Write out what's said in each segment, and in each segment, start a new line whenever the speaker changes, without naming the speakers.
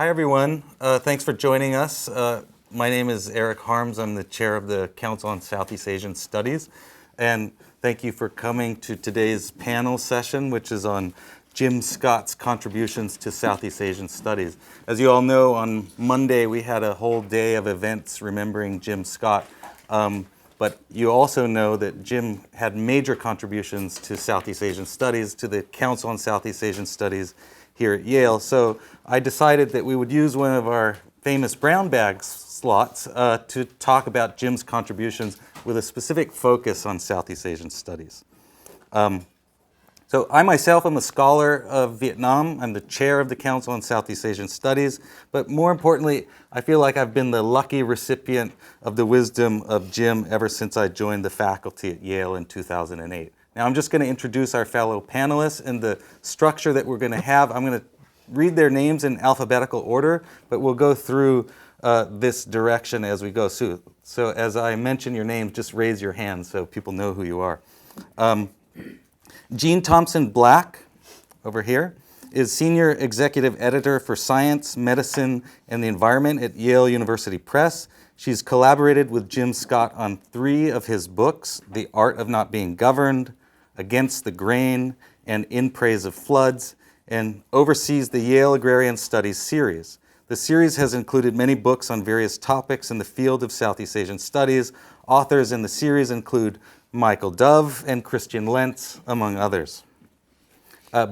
Hi, everyone. Thanks for joining us. My name is Eric Harms. I'm the chair of the Council on Southeast Asian Studies. And thank you for coming to today's panel session, which is on Jim Scott's contributions to Southeast Asian studies. As you all know, on Monday we had a whole day of events remembering Jim Scott. But you also know that Jim had major contributions to Southeast Asian studies, to the Council on Southeast Asian Studies here at Yale. So I decided that we would use one of our famous brown bag slots to talk about Jim's contributions with a specific focus on Southeast Asian studies. So I myself am a scholar of Vietnam. I'm the chair of the Council on Southeast Asian Studies. But more importantly, I feel like I've been the lucky recipient of the wisdom of Jim ever since I joined the faculty at Yale in 2008. Now I'm just going to introduce our fellow panelists and the structure that we're going to have. I'm going to read their names in alphabetical order, but we'll go through this direction as we go. So as I mention your names, just raise your hand so people know who you are. Thompson Black, over here, is Senior Executive Editor for Science, Medicine, and the Environment at Yale University Press. She's collaborated with Jim Scott on 3 of his books, The Art of Not Being Governed, Against the Grain, and In Praise of Floods, and oversees the Yale Agrarian Studies Series. The series has included many books on various topics in the field of Southeast Asian studies. Authors in the series include Michael Dove and Christian Lentz, among others.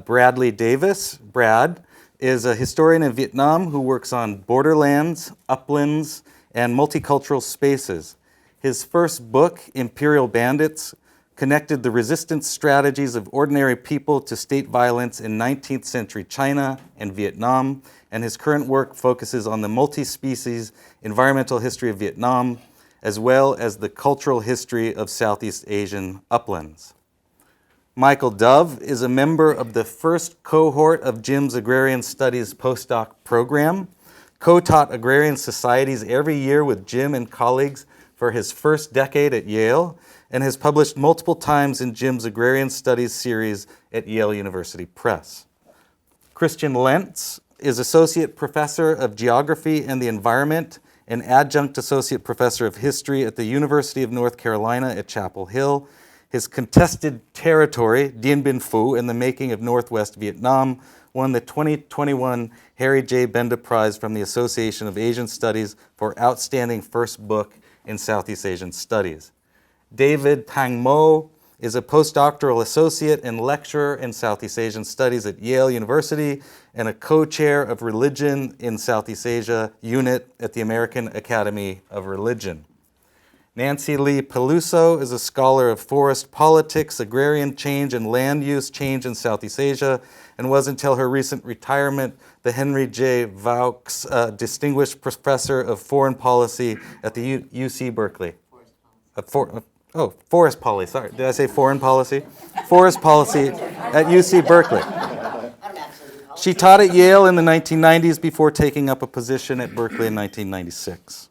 Bradley Davis, Brad, is a historian in Vietnam who works on borderlands, uplands, and multicultural spaces. His first book, Imperial Bandits, connected the resistance strategies of ordinary people to state violence in 19th century China and Vietnam, and his current work focuses on the multi-species environmental history of Vietnam, as well as the cultural history of Southeast Asian uplands. Michael Dove is a member of the first cohort of Jim's Agrarian Studies postdoc program, co-taught agrarian societies every year with Jim and colleagues for his first decade at Yale, and has published multiple times in Jim's Agrarian Studies Series at Yale University Press. Christian Lentz is Associate Professor of Geography and the Environment and Adjunct Associate Professor of History at the University of North Carolina at Chapel Hill. His contested territory, Dien Bien Phu and the Making of Northwest Vietnam, won the 2021 Harry J. Benda Prize from the Association of Asian Studies for Outstanding First Book in Southeast Asian Studies. David Tangmo is a postdoctoral associate and lecturer in Southeast Asian Studies at Yale University and a co-chair of Religion in Southeast Asia unit at the American Academy of Religion. Nancy Lee Peluso is a scholar of forest politics, agrarian change, and land use change in Southeast Asia, and was until her recent retirement the Henry J. Vaux Distinguished Professor of Foreign Policy at the UC Berkeley. Forest policy, sorry. Did I say foreign policy? Forest policy at UC Berkeley. She taught at Yale in the 1990s before taking up a position at Berkeley in 1996.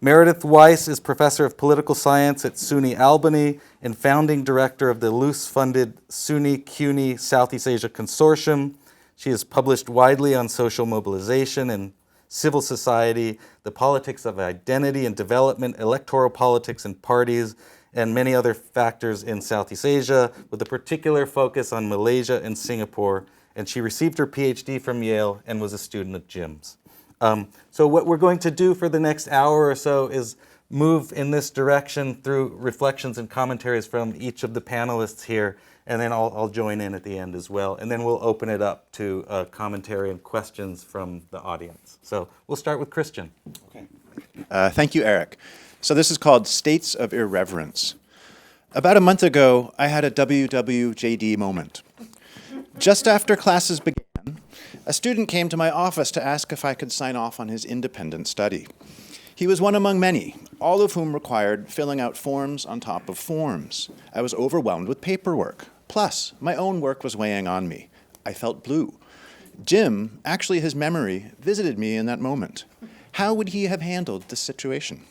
Meredith Weiss is professor of political science at SUNY Albany and founding director of the loose-funded SUNY CUNY Southeast Asia Consortium. She has published widely on social mobilization and civil society, the politics of identity and development, electoral politics and parties, and many other factors in Southeast Asia, with a particular focus on Malaysia and Singapore. And she received her PhD from Yale and was a student of Jim's. So what we're going to do for the next hour or so is move in this direction through reflections and commentaries from each of the panelists here, and then I'll join in at the end as well. And then we'll open it up to commentary and questions from the audience. So we'll start with Christian.
Okay. Thank you, Eric. So this is called States of Irreverence. About a month ago, I had a WWJD moment. Just after classes began, a student came to my office to ask if I could sign off on his independent study. He was one among many, all of whom required filling out forms on top of forms. I was overwhelmed with paperwork. Plus, my own work was weighing on me. I felt blue. Jim, actually his memory, visited me in that moment. How would he have handled this situation?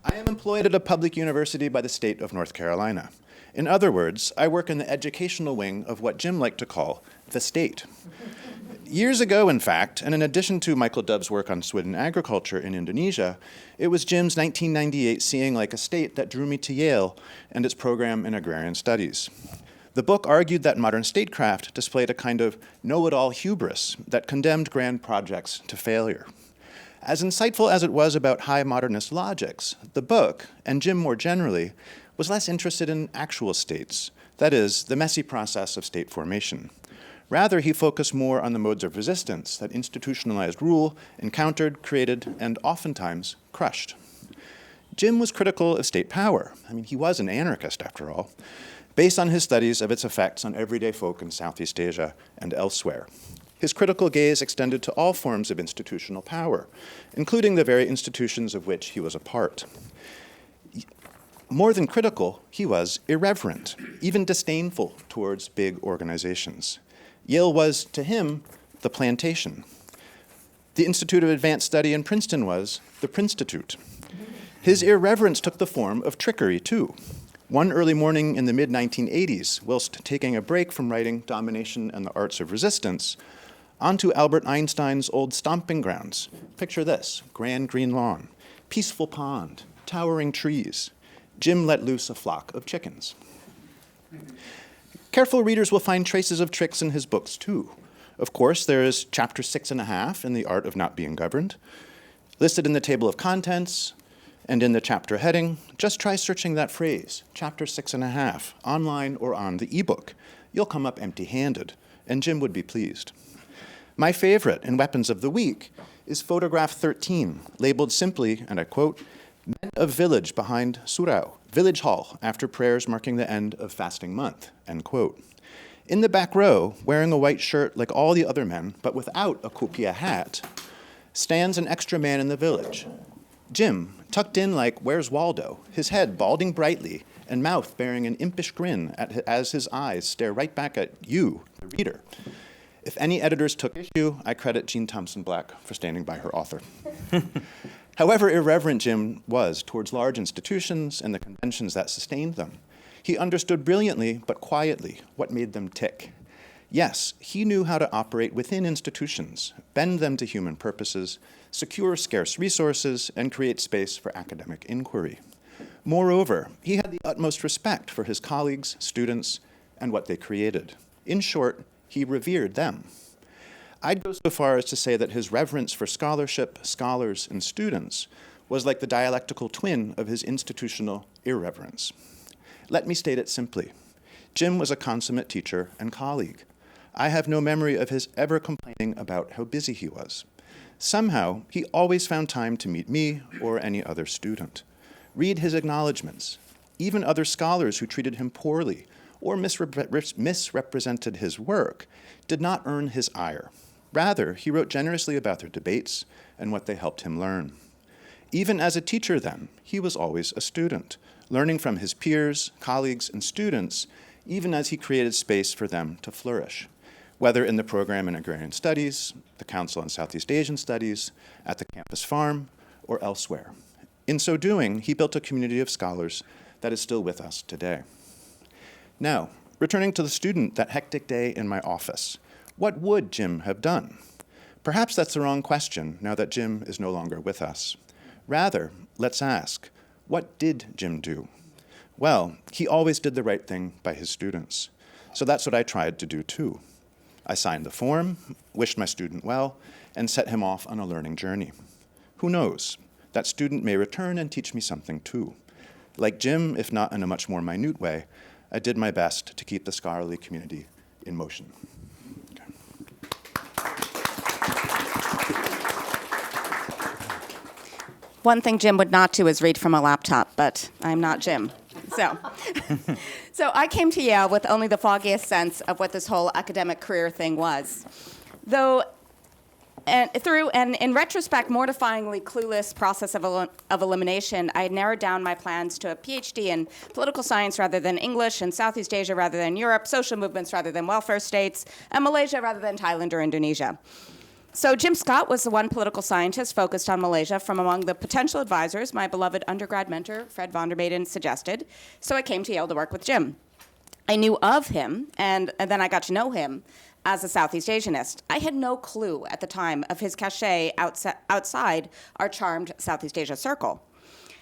I am employed at a public university by the state of North Carolina. In other words, I work in the educational wing of what Jim liked to call the state. Years ago, in fact, and in addition to Michael Dove's work on Swidden agriculture in Indonesia, it was Jim's 1998 Seeing Like a State that drew me to Yale and its program in Agrarian Studies. The book argued that modern statecraft displayed a kind of know-it-all hubris that condemned grand projects to failure. As insightful as it was about high modernist logics, the book, and Jim more generally, was less interested in actual states, that is, the messy process of state formation. Rather, he focused more on the modes of resistance that institutionalized rule encountered, created, and oftentimes crushed. Jim was critical of state power. I mean, he was an anarchist, after all, based on his studies of its effects on everyday folk in Southeast Asia and elsewhere. His critical gaze extended to all forms of institutional power, including the very institutions of which he was a part. More than critical, he was irreverent, even disdainful towards big organizations. Yale was, to him, the plantation. The Institute of Advanced Study in Princeton was the Princetute. His irreverence took the form of trickery, too. One early morning in the mid-1980s, whilst taking a break from writing Domination and the Arts of Resistance, onto Albert Einstein's old stomping grounds. Picture this: grand green lawn, peaceful pond, towering trees. Jim let loose a flock of chickens. Careful readers will find traces of tricks in his books, too. Of course, there is chapter 6.5 in The Art of Not Being Governed. Listed in the table of contents and in the chapter heading, just try searching that phrase, chapter 6.5, online or on the ebook. You'll come up empty-handed, and Jim would be pleased. My favorite in Weapons of the Week is photograph 13, labeled simply, and I quote, "Men of village behind Surau, village hall, after prayers marking the end of fasting month," end quote. In the back row, wearing a white shirt like all the other men, but without a kupia hat, stands an extra man in the village. Jim, tucked in like Where's Waldo, his head balding brightly and mouth bearing an impish grin as his eyes stare right back at you, the reader. If any editors took issue, I credit Jean Thomson Black for standing by her author. However irreverent Jim was towards large institutions and the conventions that sustained them, he understood brilliantly but quietly what made them tick. Yes, he knew how to operate within institutions, bend them to human purposes, secure scarce resources, and create space for academic inquiry. Moreover, he had the utmost respect for his colleagues, students, and what they created. In short, he revered them. I'd go so far as to say that his reverence for scholarship, scholars, and students was like the dialectical twin of his institutional irreverence. Let me state it simply. Jim was a consummate teacher and colleague. I have no memory of his ever complaining about how busy he was. Somehow, he always found time to meet me or any other student. Read his acknowledgments. Even other scholars who treated him poorly or misrepresented his work did not earn his ire. Rather, he wrote generously about their debates and what they helped him learn. Even as a teacher then, he was always a student, learning from his peers, colleagues, and students, even as he created space for them to flourish, whether in the program in Agrarian Studies, the Council on Southeast Asian Studies, at the campus farm, or elsewhere. In so doing, he built a community of scholars that is still with us today. Now, returning to the student that hectic day in my office, what would Jim have done? Perhaps that's the wrong question now that Jim is no longer with us. Rather, let's ask, what did Jim do? Well, he always did the right thing by his students. So that's what I tried to do too. I signed the form, wished my student well, and set him off on a learning journey. Who knows? That student may return and teach me something too. Like Jim, if not in a much more minute way, I did my best to keep the scholarly community in motion.
One thing Jim would not do is read from a laptop, but I'm not Jim. So I came to Yale with only the foggiest sense of what this whole academic career thing was. Though, through an, in retrospect, mortifyingly clueless process of elimination, I had narrowed down my plans to a PhD in political science rather than English, and Southeast Asia rather than Europe, social movements rather than welfare states, and Malaysia rather than Thailand or Indonesia. So Jim Scott was the one political scientist focused on Malaysia from among the potential advisors my beloved undergrad mentor, Fred Vondermaiden, suggested. So I came to Yale to work with Jim. I knew of him, and then I got to know him as a Southeast Asianist. I had no clue at the time of his cachet outside our charmed Southeast Asia circle.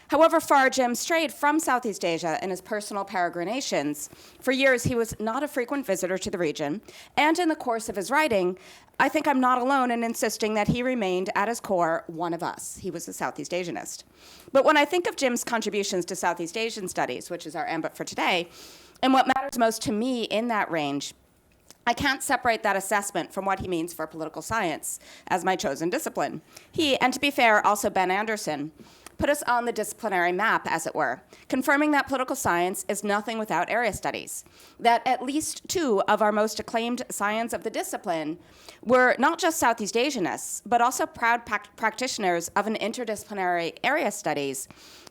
However far Jim strayed from Southeast Asia in his personal peregrinations, for years he was not a frequent visitor to the region, and in the course of his writing, I think I'm not alone in insisting that he remained, at his core, one of us. He was a Southeast Asianist. But when I think of Jim's contributions to Southeast Asian studies, which is our ambit for today, and what matters most to me in that range, I can't separate that assessment from what he means for political science as my chosen discipline. He, and to be fair, also Ben Anderson, put us on the disciplinary map, as it were, confirming that political science is nothing without area studies, that at least two of our most acclaimed scions of the discipline were not just Southeast Asianists, but also proud practitioners of an interdisciplinary area studies,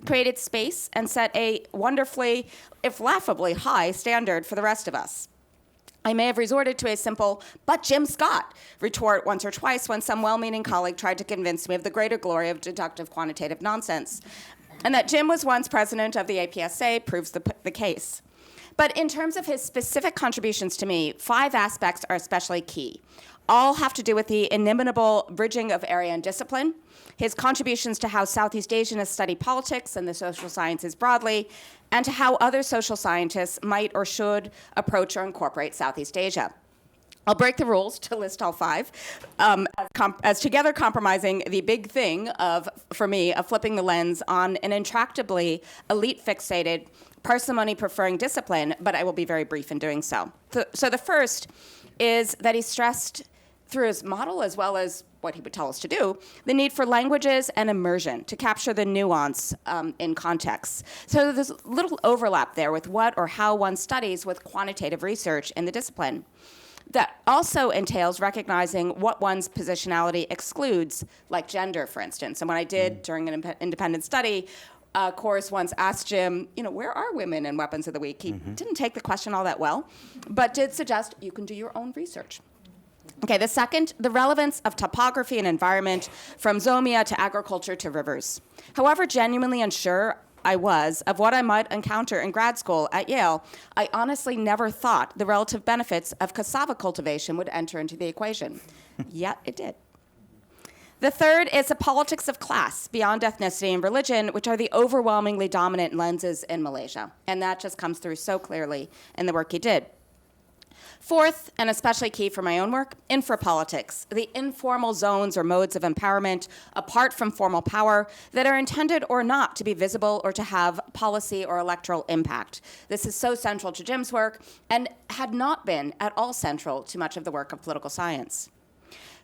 created space and set a wonderfully, if laughably, high standard for the rest of us. I may have resorted to a simple, "but Jim Scott," retort once or twice when some well-meaning colleague tried to convince me of the greater glory of deductive quantitative nonsense. And that Jim was once president of the APSA proves the case. But in terms of his specific contributions to me, 5 aspects are especially key. All have to do with the inimitable bridging of area and discipline, his contributions to how Southeast Asianists study politics and the social sciences broadly, and to how other social scientists might or should approach or incorporate Southeast Asia. I'll break the rules to list all 5, as together compromising the big thing of, for me, of flipping the lens on an intractably elite-fixated, parsimony-preferring discipline, but I will be very brief in doing so. So the first is that he stressed, through his model as well as what he would tell us to do, the need for languages and immersion to capture the nuance in context. So there's little overlap there with what or how one studies with quantitative research in the discipline. That also entails recognizing what one's positionality excludes, like gender, for instance. And what I did during an independent study, course once asked Jim, where are women in Weapons of the Week? He didn't take the question all that well, but did suggest you can do your own research. Okay, the second, the relevance of topography and environment from zomia to agriculture to rivers. However genuinely unsure I was of what I might encounter in grad school at Yale, I honestly never thought the relative benefits of cassava cultivation would enter into the equation. Yet it did. The third is the politics of class beyond ethnicity and religion, which are the overwhelmingly dominant lenses in Malaysia. And that just comes through so clearly in the work he did. Fourth, and especially key for my own work, infrapolitics, the informal zones or modes of empowerment apart from formal power that are intended or not to be visible or to have policy or electoral impact. This is so central to Jim's work and had not been at all central to much of the work of political science.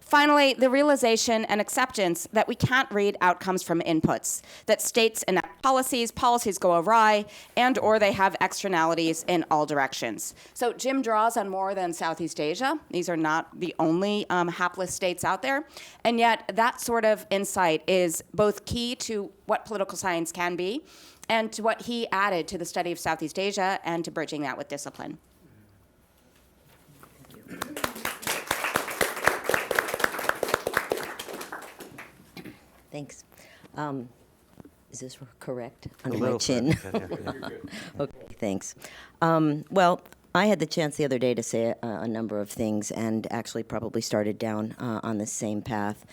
Finally, the realization and acceptance that we can't read outcomes from inputs, that states enact policies go awry, and or they have externalities in all directions. So Jim draws on more than Southeast Asia. These are not the only hapless states out there. And yet that sort of insight is both key to what political science can be and to what he added to the study of Southeast Asia and to bridging that with discipline.
Thanks. Is this correct? Under my chin. Okay, thanks. Well, I had the chance the other day to say a number of things and actually probably started down on the same path.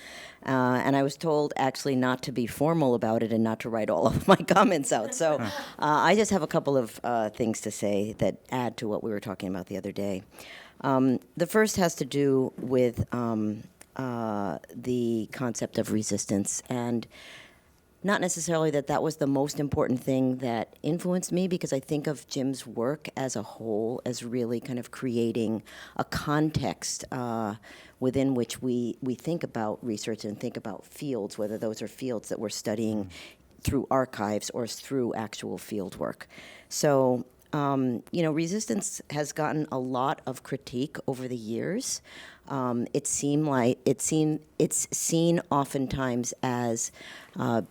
And I was told actually not to be formal about it and not to write all of my comments out. So I just have a couple of things to say that add to what we were talking about the other day. The first has to do with the concept of resistance, and not necessarily that was the most important thing that influenced me, because I think of Jim's work as a whole as really kind of creating a context within which we think about research and think about fields, whether those are fields that we're studying through archives or through actual field work. So resistance has gotten a lot of critique over the years. It's seen oftentimes as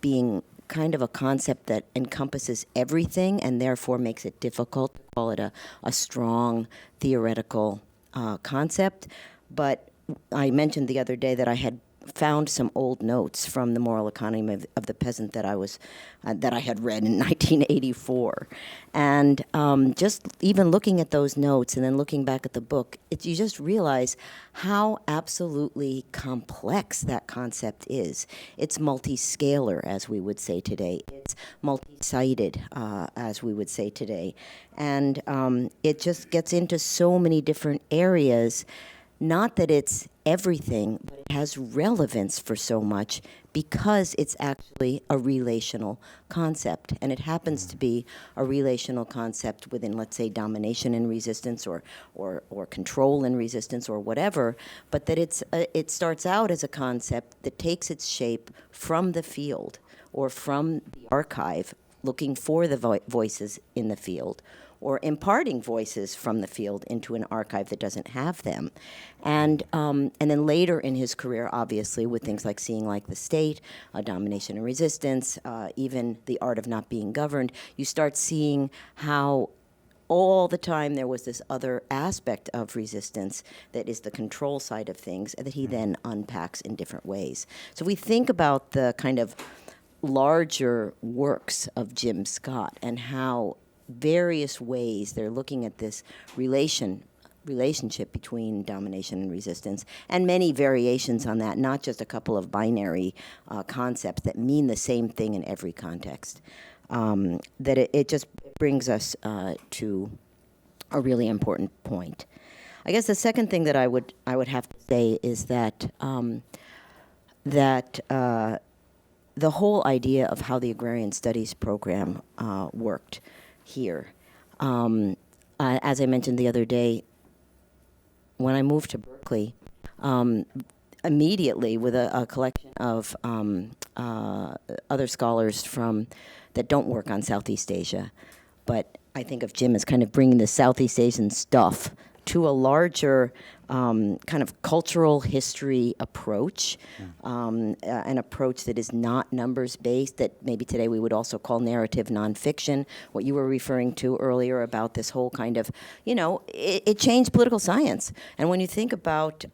being kind of a concept that encompasses everything and therefore makes it difficult to call it a strong theoretical concept. But I mentioned the other day that I had found some old notes from the Moral Economy of the Peasant that I had read in 1984, and just even looking at those notes and then looking back at the book, you just realize how absolutely complex that concept is. It's multi-scalar, as we would say today. It's multi-sided, as we would say today, and it just gets into so many different areas. Not that it's everything, but it has relevance for so much because it's actually a relational concept. And it happens to be a relational concept within, let's say, domination and resistance or control and resistance or whatever, but that it starts out as a concept that takes its shape from the field or from the archive, looking for the voices in the field, or imparting voices from the field into an archive that doesn't have them. And then later in his career, obviously, with things like Seeing Like the State, Domination and Resistance, even The Art of Not Being Governed, you start seeing how all the time there was this other aspect of resistance that is the control side of things that he then unpacks in different ways. So we think about the kind of larger works of Jim Scott and how various ways they're looking at this relationship between domination and resistance, and many variations on that, not just a couple of binary concepts that mean the same thing in every context. That it just brings us to a really important point. I guess the second thing that I would have to say is that the whole idea of how the Agrarian Studies program worked here. As I mentioned the other day, when I moved to Berkeley, immediately with a collection of other scholars that don't work on Southeast Asia, but I think of Jim as kind of bringing the Southeast Asian stuff to a larger kind of cultural history approach, an approach that is not numbers-based, that maybe today we would also call narrative nonfiction, what you were referring to earlier about this whole kind of, it changed political science. And when you think about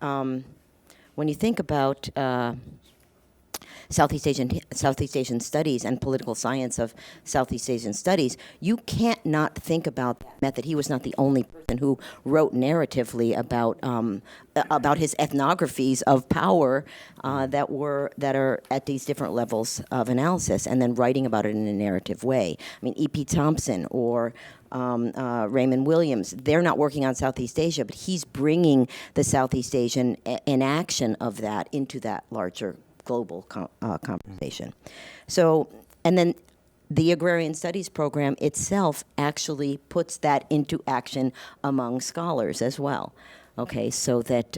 Southeast Asian studies and political science of Southeast Asian studies, you can't not think about that method. He was not the only person who wrote narratively about his ethnographies of power that are at these different levels of analysis, and then writing about it in a narrative way. I mean, E.P. Thompson or Raymond Williams, they're not working on Southeast Asia, but he's bringing the Southeast Asian enaction of that into that larger global conversation. So, and then the Agrarian Studies program itself actually puts that into action among scholars as well. Okay, so that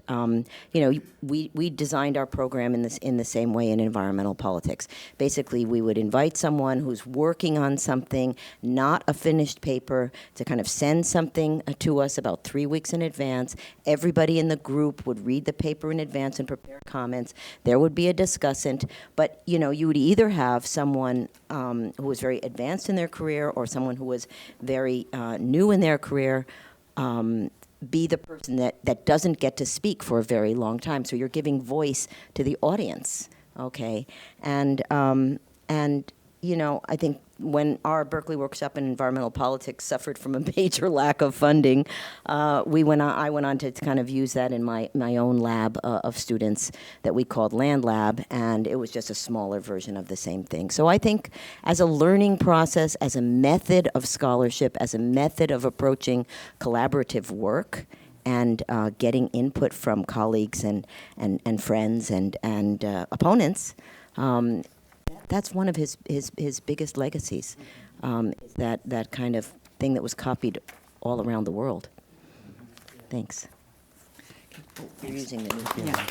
we designed our program in the same way in environmental politics. Basically, we would invite someone who's working on something, not a finished paper, to kind of send something to us about 3 weeks in advance. Everybody in the group would read the paper in advance and prepare comments. There would be a discussant, but you would either have someone who was very advanced in their career or someone who was very new in their career. Be the person that doesn't get to speak for a very long time. So you're giving voice to the audience, okay? And I think when our Berkeley workshop in environmental politics suffered from a major lack of funding, I went on to kind of use that in my own lab of students that we called Land Lab, and it was just a smaller version of the same thing. So I think as a learning process, as a method of scholarship, as a method of approaching collaborative work, and getting input from colleagues and friends and opponents, that's one of his biggest legacies, that kind of thing that was copied all around the world. Thanks. You're using the new film.
Yeah.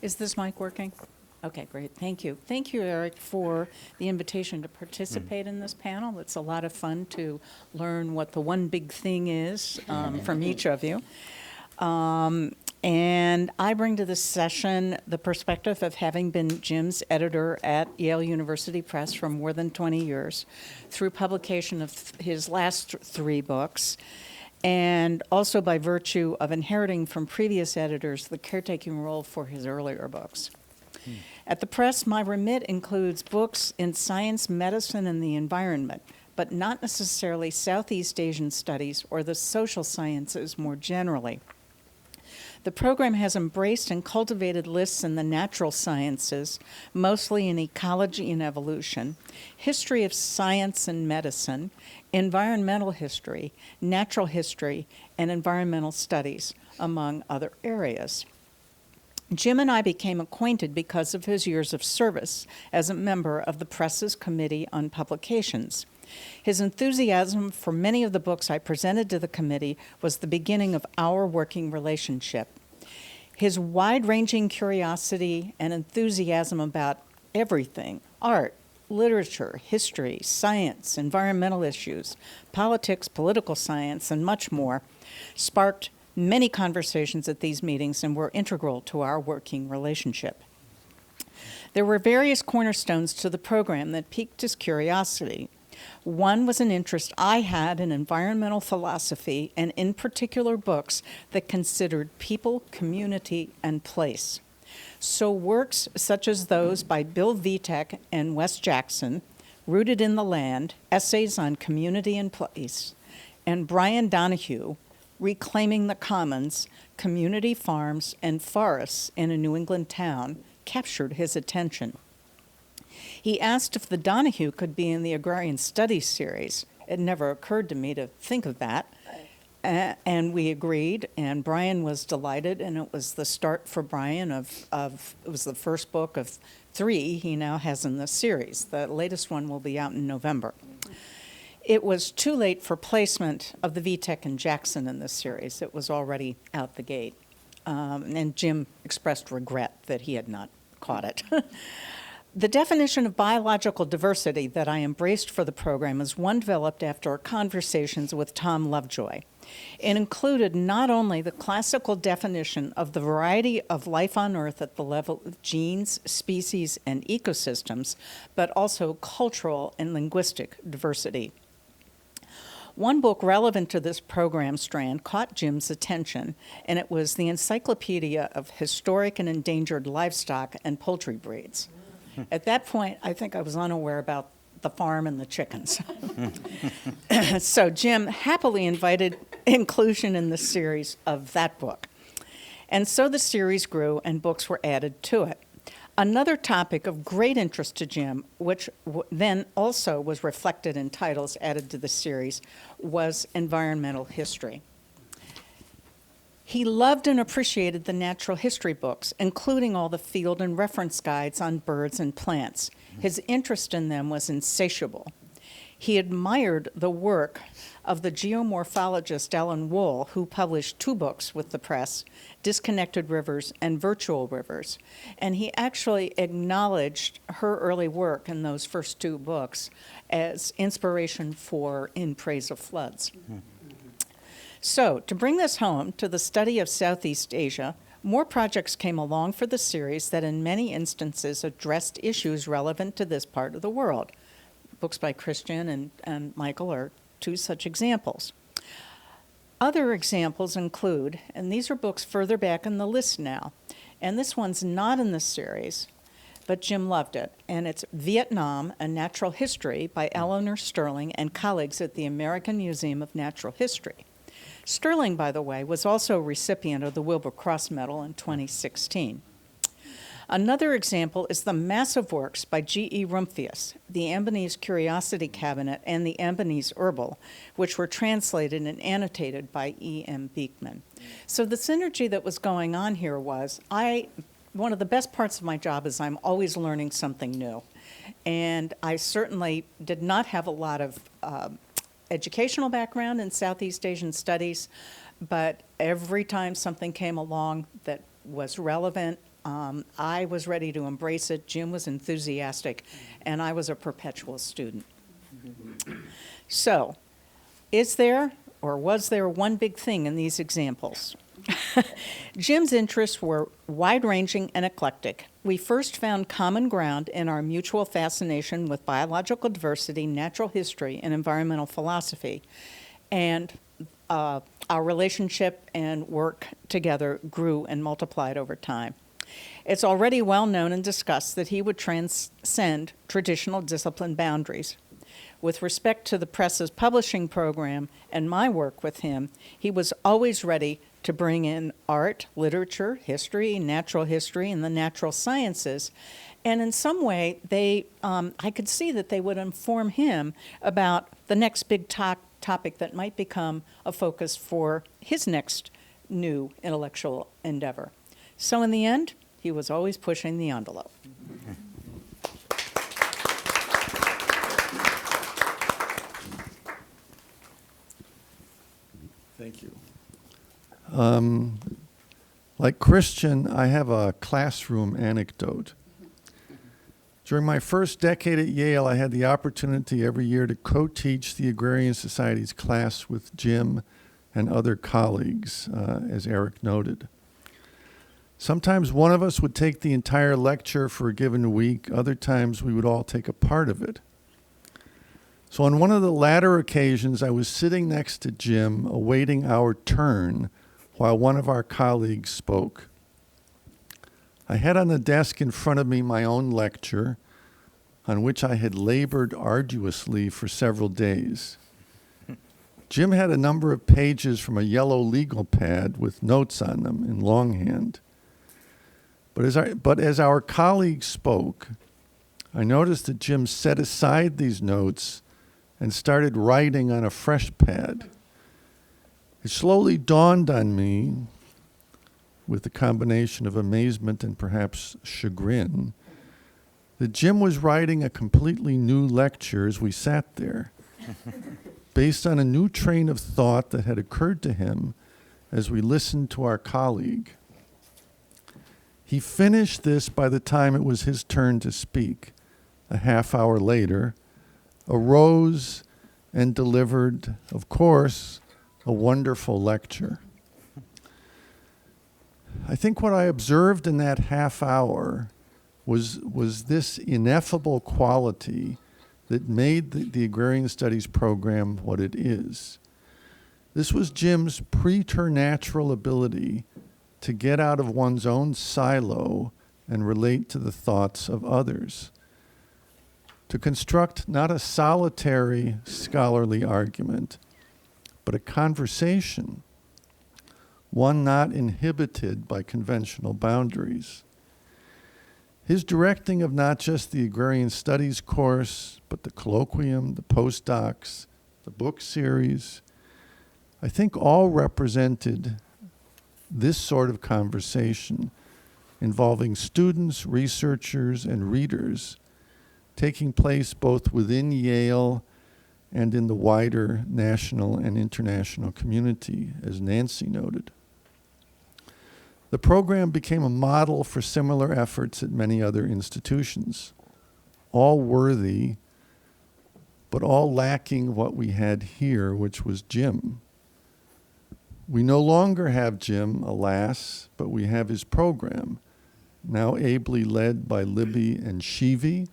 Is this mic working? Okay, great. Thank you. Thank you, Eric, for the invitation to participate in this panel. It's a lot of fun to learn what the one big thing is from each of you. And I bring to this session the perspective of having been Jim's editor at Yale University Press for more than 20 years, through publication of his last 3 books, and also by virtue of inheriting from previous editors the caretaking role for his earlier books. At the press, my remit includes books in science, medicine, and the environment, but not necessarily Southeast Asian studies or the social sciences more generally. The program has embraced and cultivated lists in the natural sciences, mostly in ecology and evolution, history of science and medicine, environmental history, natural history, and environmental studies, among other areas. Jim and I became acquainted because of his years of service as a member of the Press's Committee on Publications. His enthusiasm for many of the books I presented to the committee was the beginning of our working relationship. His wide-ranging curiosity and enthusiasm about everything, art, literature, history, science, environmental issues, politics, political science, and much more, sparked many conversations at these meetings and were integral to our working relationship. There were various cornerstones to the program that piqued his curiosity. One was an interest I had in environmental philosophy, and in particular books that considered people, community, and place. So works such as those by Bill Vitek and Wes Jackson, Rooted in the Land, Essays on Community and Place, and Brian Donahue, Reclaiming the Commons, Community Farms and Forests in a New England Town, captured his attention. He asked if the Donahue could be in the Agrarian Studies Series. It never occurred to me to think of that. And we agreed, and Brian was delighted, and it was the start for Brian of it was the first book of 3 he now has in the series. The latest one will be out in November. It was too late for placement of the Vitek and Jackson in this series. It was already out the gate. And Jim expressed regret that he had not caught it. The definition of biological diversity that I embraced for the program is one developed after conversations with Tom Lovejoy. It included not only the classical definition of the variety of life on Earth at the level of genes, species, and ecosystems, but also cultural and linguistic diversity. One book relevant to this program strand caught Jim's attention, and it was the Encyclopedia of Historic and Endangered Livestock and Poultry Breeds. At that point, I think I was unaware about the farm and the chickens. So Jim happily invited inclusion in the series of that book. And so the series grew and books were added to it. Another topic of great interest to Jim, which then also was reflected in titles added to the series, was environmental history. He loved and appreciated the natural history books, including all the field and reference guides on birds and plants. His interest in them was insatiable. He admired the work of the geomorphologist Ellen Wool, who published 2 books with the press, Disconnected Rivers and Virtual Rivers. And he actually acknowledged her early work in those first 2 books as inspiration for In Praise of Floods. So, to bring this home to the study of Southeast Asia, more projects came along for the series that in many instances addressed issues relevant to this part of the world. Books by Christian and Michael are 2 such examples. Other examples include, and these are books further back in the list now, and this one's not in the series, but Jim loved it, and it's Vietnam, A Natural History by Eleanor Sterling and colleagues at the American Museum of Natural History. Sterling, by the way, was also a recipient of the Wilbur Cross Medal in 2016. Another example is the massive works by G.E. Rumphius, the Ambonese Curiosity Cabinet and the Ambonese Herbal, which were translated and annotated by E.M. Beekman. So the synergy that was going on here was, one of the best parts of my job is I'm always learning something new. And I certainly did not have a lot of educational background in Southeast Asian studies, but every time something came along that was relevant, I was ready to embrace it. Jim was enthusiastic, and I was a perpetual student. So, is there or was there one big thing in these examples? Jim's interests were wide-ranging and eclectic. We first found common ground in our mutual fascination with biological diversity, natural history, and environmental philosophy. And our relationship and work together grew and multiplied over time. It's already well known and discussed that he would transcend traditional discipline boundaries. With respect to the press's publishing program and my work with him, he was always ready to bring in art, literature, history, natural history, and the natural sciences. And in some way, I could see that they would inform him about the next big topic that might become a focus for his next new intellectual endeavor. So in the end, he was always pushing the envelope.
Thank you. Like Christian, I have a classroom anecdote. During my first decade at Yale, I had the opportunity every year to co-teach the Agrarian Society's class with Jim and other colleagues, as Eric noted. Sometimes one of us would take the entire lecture for a given week. Other times we would all take a part of it. So on one of the latter occasions, I was sitting next to Jim, awaiting our turn, while one of our colleagues spoke. I had on the desk in front of me my own lecture, on which I had labored arduously for several days. Jim had a number of pages from a yellow legal pad with notes on them in longhand. But as our colleague spoke, I noticed that Jim set aside these notes and started writing on a fresh pad. It slowly dawned on me, with a combination of amazement and perhaps chagrin, that Jim was writing a completely new lecture as we sat there, based on a new train of thought that had occurred to him as we listened to our colleague. He finished this by the time it was his turn to speak. A half hour later, arose and delivered, of course, a wonderful lecture. I think what I observed in that half hour was this ineffable quality that made the Agrarian Studies program what it is. This was Jim's preternatural ability to get out of one's own silo and relate to the thoughts of others, to construct not a solitary scholarly argument, but a conversation, one not inhibited by conventional boundaries. His directing of not just the Agrarian Studies course, but the colloquium, the postdocs, the book series, I think all represented this sort of conversation involving students, researchers, and readers taking place both within Yale and in the wider national and international community, as Nancy noted. The program became a model for similar efforts at many other institutions, all worthy, but all lacking what we had here, which was Jim. We no longer have Jim, alas, but we have his program, now ably led by Libby and Shivi,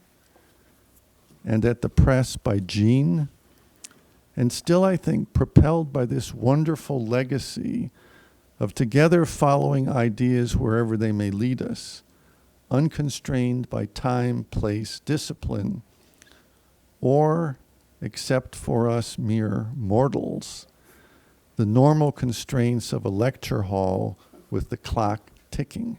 and at the press by Jean, and still, I think, propelled by this wonderful legacy of together following ideas wherever they may lead us, unconstrained by time, place, discipline, or, except for us mere mortals, the normal constraints of a lecture hall with the clock ticking.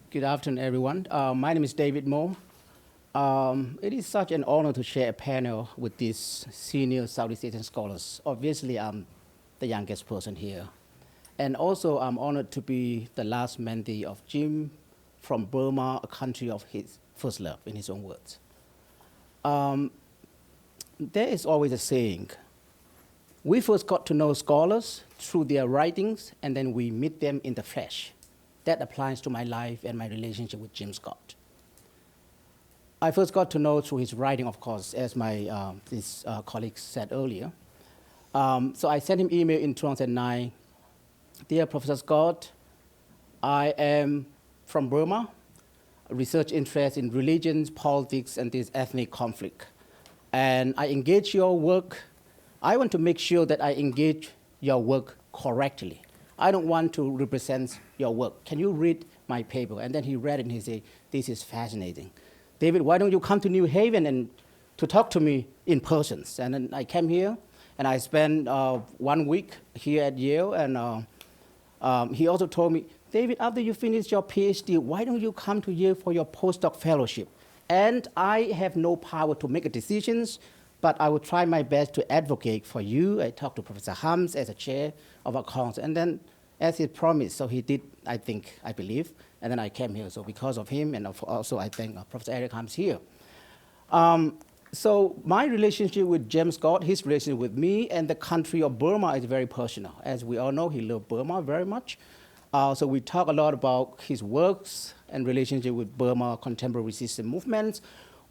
Good afternoon, everyone. My name is David Moore. It is such an honor to share a panel with these senior Southeast Asian scholars. Obviously, I'm the youngest person here. And also, I'm honored to be the last mentee of Jim from Burma, a country of his first love, in his own words. There is always a saying, we first got to know scholars through their writings, and then we meet them in the flesh. That applies to my life and my relationship with Jim Scott. I first got to know through his writing, of course, as my colleague said earlier. So I sent him email in 2009. Dear Professor Scott, I am from Burma. research interest in religions, politics, and this ethnic conflict. And I engage your work. I want to make sure that I engage your work correctly. I don't want to represent your work. Can you read my paper? And then he read it and he said, this is fascinating. David, why don't you come to New Haven and to talk to me in person? And then I came here and I spent 1 week here at Yale. And he also told me, David, after you finish your PhD, why don't you come to Yale for your postdoc fellowship? And I have no power to make decisions, but I will try my best to advocate for you. I talked to Professor Hams as a chair of our council, and then as he promised, so he did, I believe, and then I came here. So because of him, and also I thank Professor Eric Hams here. So my relationship with James Scott, his relationship with me and the country of Burma is very personal. As we all know, he loved Burma very much. So we talk a lot about his works and relationship with Burma contemporary resistance movements.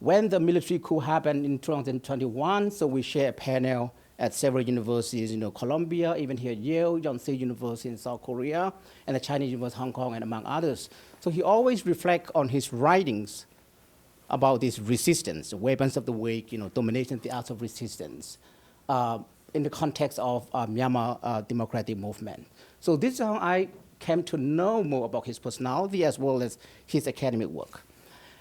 When the military coup happened in 2021, so we share a panel at several universities, Columbia, even here at Yale, Yonsei University in South Korea, and the Chinese University of Hong Kong, and among others. So he always reflects on his writings about this resistance, weapons of the weak, domination, the arts of resistance, in the context of Myanmar democratic movement. So this is how I came to know more about his personality as well as his academic work.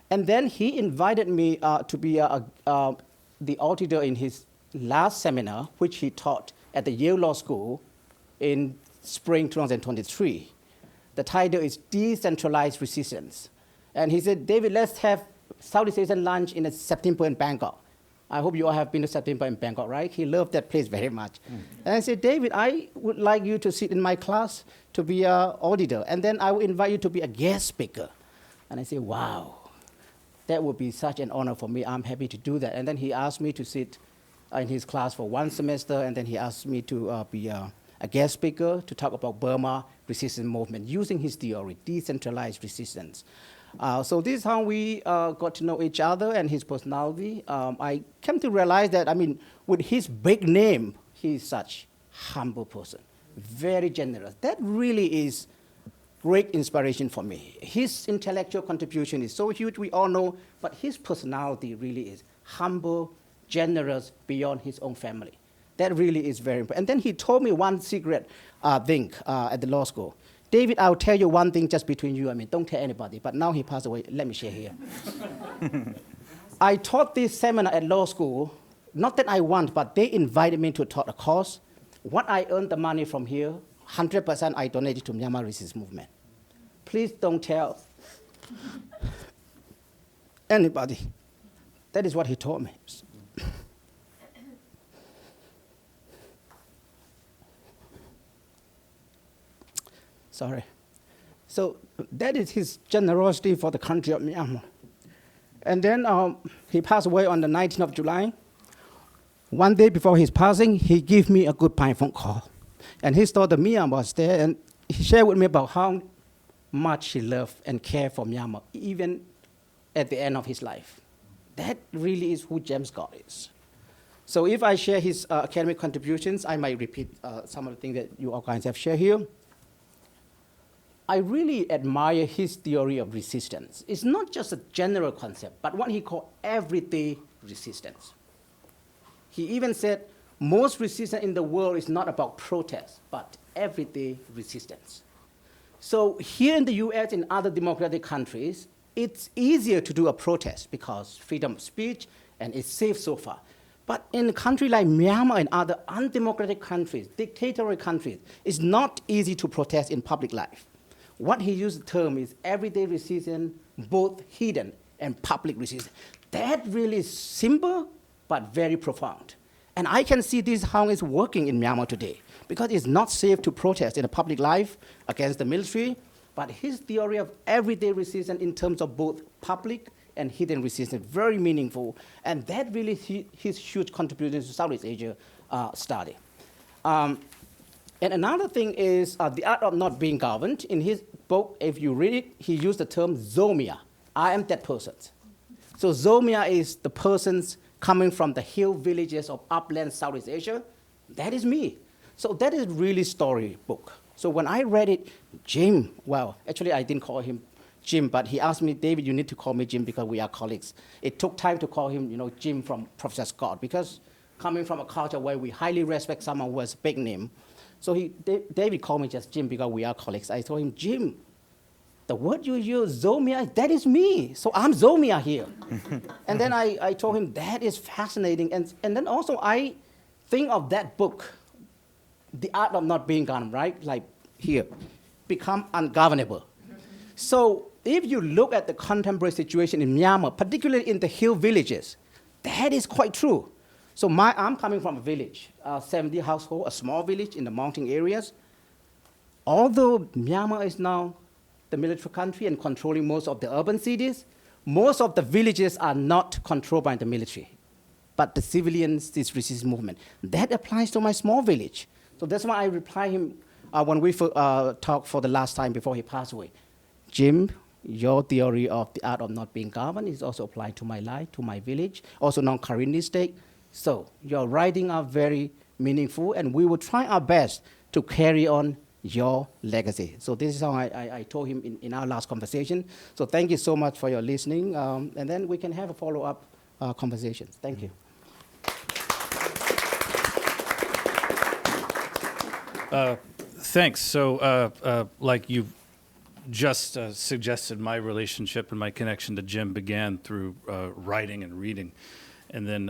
And then he invited me to be the auditor in his last seminar, which he taught at the Yale Law School in spring 2023. The title is Decentralized Resistance. And he said, David, let's have Southeast Asian lunch in September in Bangkok. I hope you all have been to September in Bangkok, right? He loved that place very much. And I said, David, I would like you to sit in my class to be an auditor, and then I will invite you to be a guest speaker. And I said, wow, that would be such an honor for me. I'm happy to do that. And then he asked me to sit in his class for 1 semester, and then he asked me to be a guest speaker to talk about Burma resistance movement using his theory, decentralized resistance. So this is how we got to know each other and his personality. I came to realize that, with his big name, he is such humble person, very generous. That really is great inspiration for me. His intellectual contribution is so huge, we all know, but his personality really is humble, generous, beyond his own family. That really is very important. And then he told me one secret thing at the law school. David, I'll tell you one thing just between you and me. Don't tell anybody. But now he passed away. Let me share here. I taught this seminar at law school. Not that I want, but they invited me to taught a course. What I earned the money from here, 100% I donated to Myanmar resistance movement. Please don't tell anybody. That is what he told me. Sorry. So that is his generosity for the country of Myanmar. And then he passed away on the 19th of July. One day before his passing, he gave me a goodbye phone call. And his daughter Mia was there, and he shared with me about how much he loved and cared for Myanmar, even at the end of his life. That really is who James Scott is. So if I share his academic contributions, I might repeat some of the things that you all guys have shared here. I really admire his theory of resistance. It's not just a general concept, but what he called everyday resistance. He even said most resistance in the world is not about protest, but everyday resistance. So here in the US and other democratic countries, it's easier to do a protest because freedom of speech and it's safe so far. But in a country like Myanmar and other undemocratic countries, dictatorial countries, it's not easy to protest in public life. What he used the term is everyday resistance, both hidden and public resistance. That really is simple, but very profound. And I can see this how it's working in Myanmar today, because it's not safe to protest in a public life against the military, but his theory of everyday resistance in terms of both public and hidden resistance, very meaningful. And that really his huge contribution to Southeast Asia study. And another thing is The Art of Not Being Governed. In his book, if you read it, he used the term Zomia. I am that person. So Zomia is the persons coming from the hill villages of upland Southeast Asia. That is me. So that is really story book. So when I read it, Jim, well, actually I didn't call him Jim, but he asked me, David, you need to call me Jim because we are colleagues. It took time to call him, Jim from Professor Scott, because coming from a culture where we highly respect someone who has a big name. So David called me just Jim because we are colleagues. I told him, Jim, the word you use, Zomia, that is me. So I'm Zomia here. And then I told him, that is fascinating. And then also I think of that book, The Art of Not Being Governed, right? Like here, become ungovernable. So if you look at the contemporary situation in Myanmar, particularly in the hill villages, that is quite true. So I'm coming from a village, 70 household, a small village in the mountain areas. Although Myanmar is now the military country and controlling most of the urban cities, most of the villages are not controlled by the military, but the civilians, this resistance movement. That applies to my small village. So that's why I reply him when we talked for the last time before he passed away. Jim, your theory of the art of not being governed is also applied to my life, to my village, also non-Karenni state. So your writing are very meaningful, and we will try our best to carry on your legacy. So this is how I told him in our last conversation. So thank you so much for your listening, and then we can have a follow-up conversation. Thank you.
Thanks. So like you just suggested, my relationship and my connection to Jim began through writing and reading. And then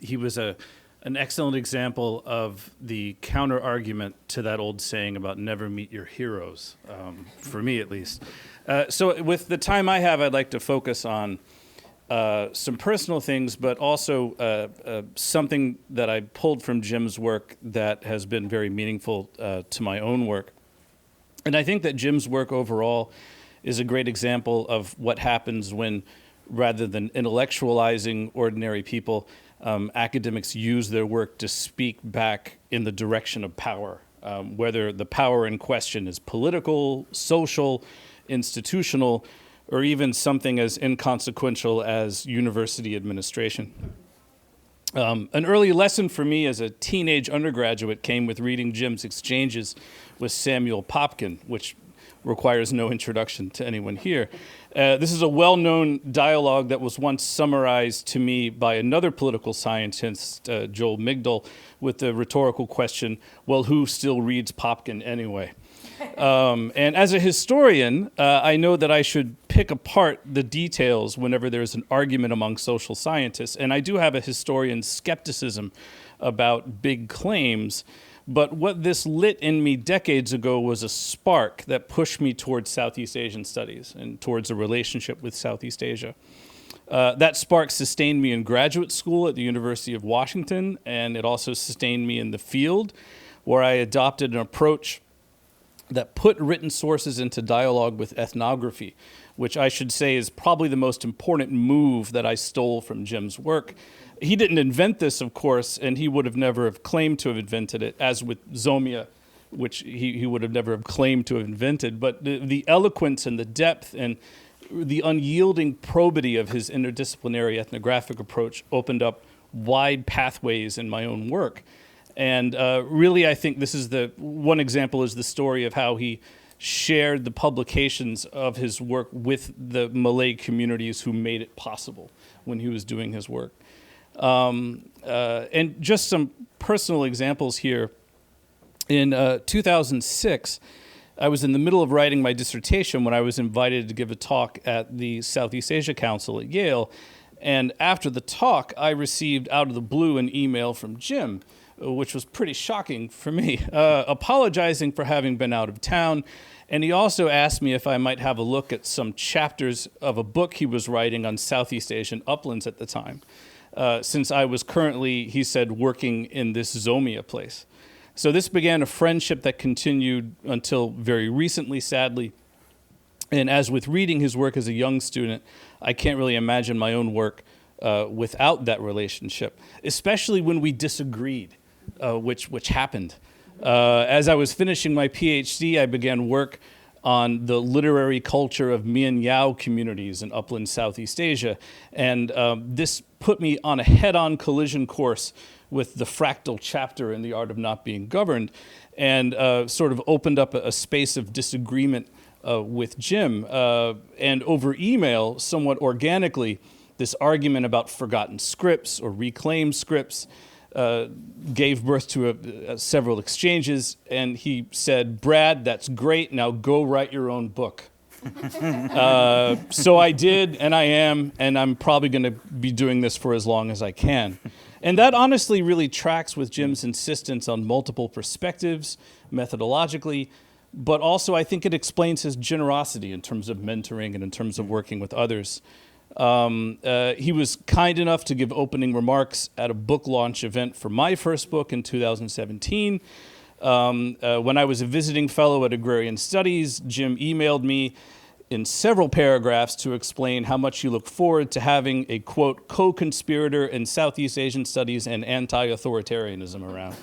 he was an excellent example of the counter-argument to that old saying about never meet your heroes, for me at least. So with the time I have, I'd like to focus on some personal things, but also something that I pulled from Jim's work that has been very meaningful to my own work. And I think that Jim's work overall is a great example of what happens when, rather than intellectualizing ordinary people, academics use their work to speak back in the direction of power, whether the power in question is political, social, institutional, or even something as inconsequential as university administration. An early lesson for me as a teenage undergraduate came with reading Jim's exchanges with Samuel Popkin, which requires no introduction to anyone here. This is a well-known dialogue that was once summarized to me by another political scientist, Joel Migdal, with the rhetorical question, well, who still reads Popkin anyway? And as a historian, I know that I should pick apart the details whenever there's an argument among social scientists, and I do have a historian's skepticism about big claims. But what this lit in me decades ago was a spark that pushed me towards Southeast Asian studies and towards a relationship with Southeast Asia. That spark sustained me in graduate school at the University of Washington, and it also sustained me in the field, where I adopted an approach that put written sources into dialogue with ethnography, which I should say is probably the most important move that I stole from Jim's work. He didn't invent this, of course, and he would have never have claimed to have invented it, as with Zomia, which he would have never have claimed to have invented. But the eloquence and the depth and the unyielding probity of his interdisciplinary ethnographic approach opened up wide pathways in my own work. And really, I think this is one example is the story of how he shared the publications of his work with the Malay communities who made it possible when he was doing his work. And just some personal examples here. In 2006, I was in the middle of writing my dissertation when I was invited to give a talk at the Southeast Asia Council at Yale. And after the talk, I received out of the blue an email from Jim, which was pretty shocking for me, apologizing for having been out of town. And he also asked me if I might have a look at some chapters of a book he was writing on Southeast Asian uplands at the time. Since I was currently, he said, working in this Zomia place. So this began a friendship that continued until very recently, sadly. And as with reading his work as a young student, I can't really imagine my own work without that relationship, especially when we disagreed, which happened. As I was finishing my PhD, I began work on the literary culture of Mian Yao communities in upland Southeast Asia. And this put me on a head-on collision course with the fractal chapter in The Art of Not Being Governed, and sort of opened up a space of disagreement with Jim. And over email, somewhat organically, this argument about forgotten scripts or reclaimed scripts gave birth to several exchanges. And he said, "Brad, that's great. Now go write your own book." So I did, and I am, and I'm probably going to be doing this for as long as I can. And that honestly really tracks with Jim's insistence on multiple perspectives, methodologically, but also I think it explains his generosity in terms of mentoring and in terms of working with others. He was kind enough to give opening remarks at a book launch event for my first book in 2017. When I was a visiting fellow at Agrarian Studies, Jim emailed me in several paragraphs to explain how much he looked forward to having a, quote, co-conspirator in Southeast Asian studies and anti-authoritarianism around.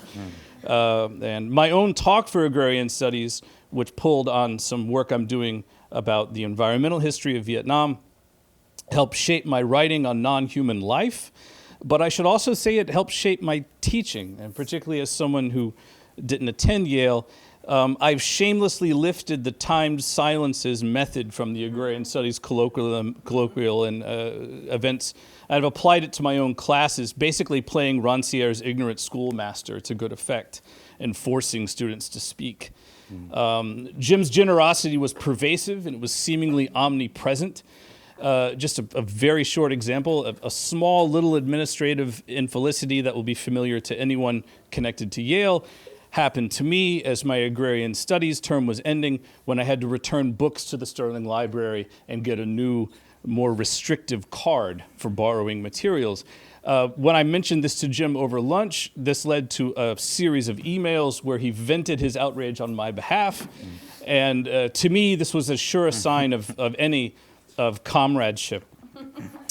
And my own talk for Agrarian Studies, which pulled on some work I'm doing about the environmental history of Vietnam, helped shape my writing on non-human life. But I should also say it helped shape my teaching, and particularly as someone who didn't attend Yale, I've shamelessly lifted the timed silences method from the Agrarian Studies colloquial and events. I've applied it to my own classes, basically playing Rancière's ignorant schoolmaster to good effect and forcing students to speak. Jim's generosity was pervasive and it was seemingly omnipresent. Just a very short example of a small little administrative infelicity that will be familiar to anyone connected to Yale happened to me as my agrarian studies term was ending when I had to return books to the Sterling Library and get a new, more restrictive card for borrowing materials. When I mentioned this to Jim over lunch, this led to a series of emails where he vented his outrage on my behalf. And to me, this was as sure a sign of comradeship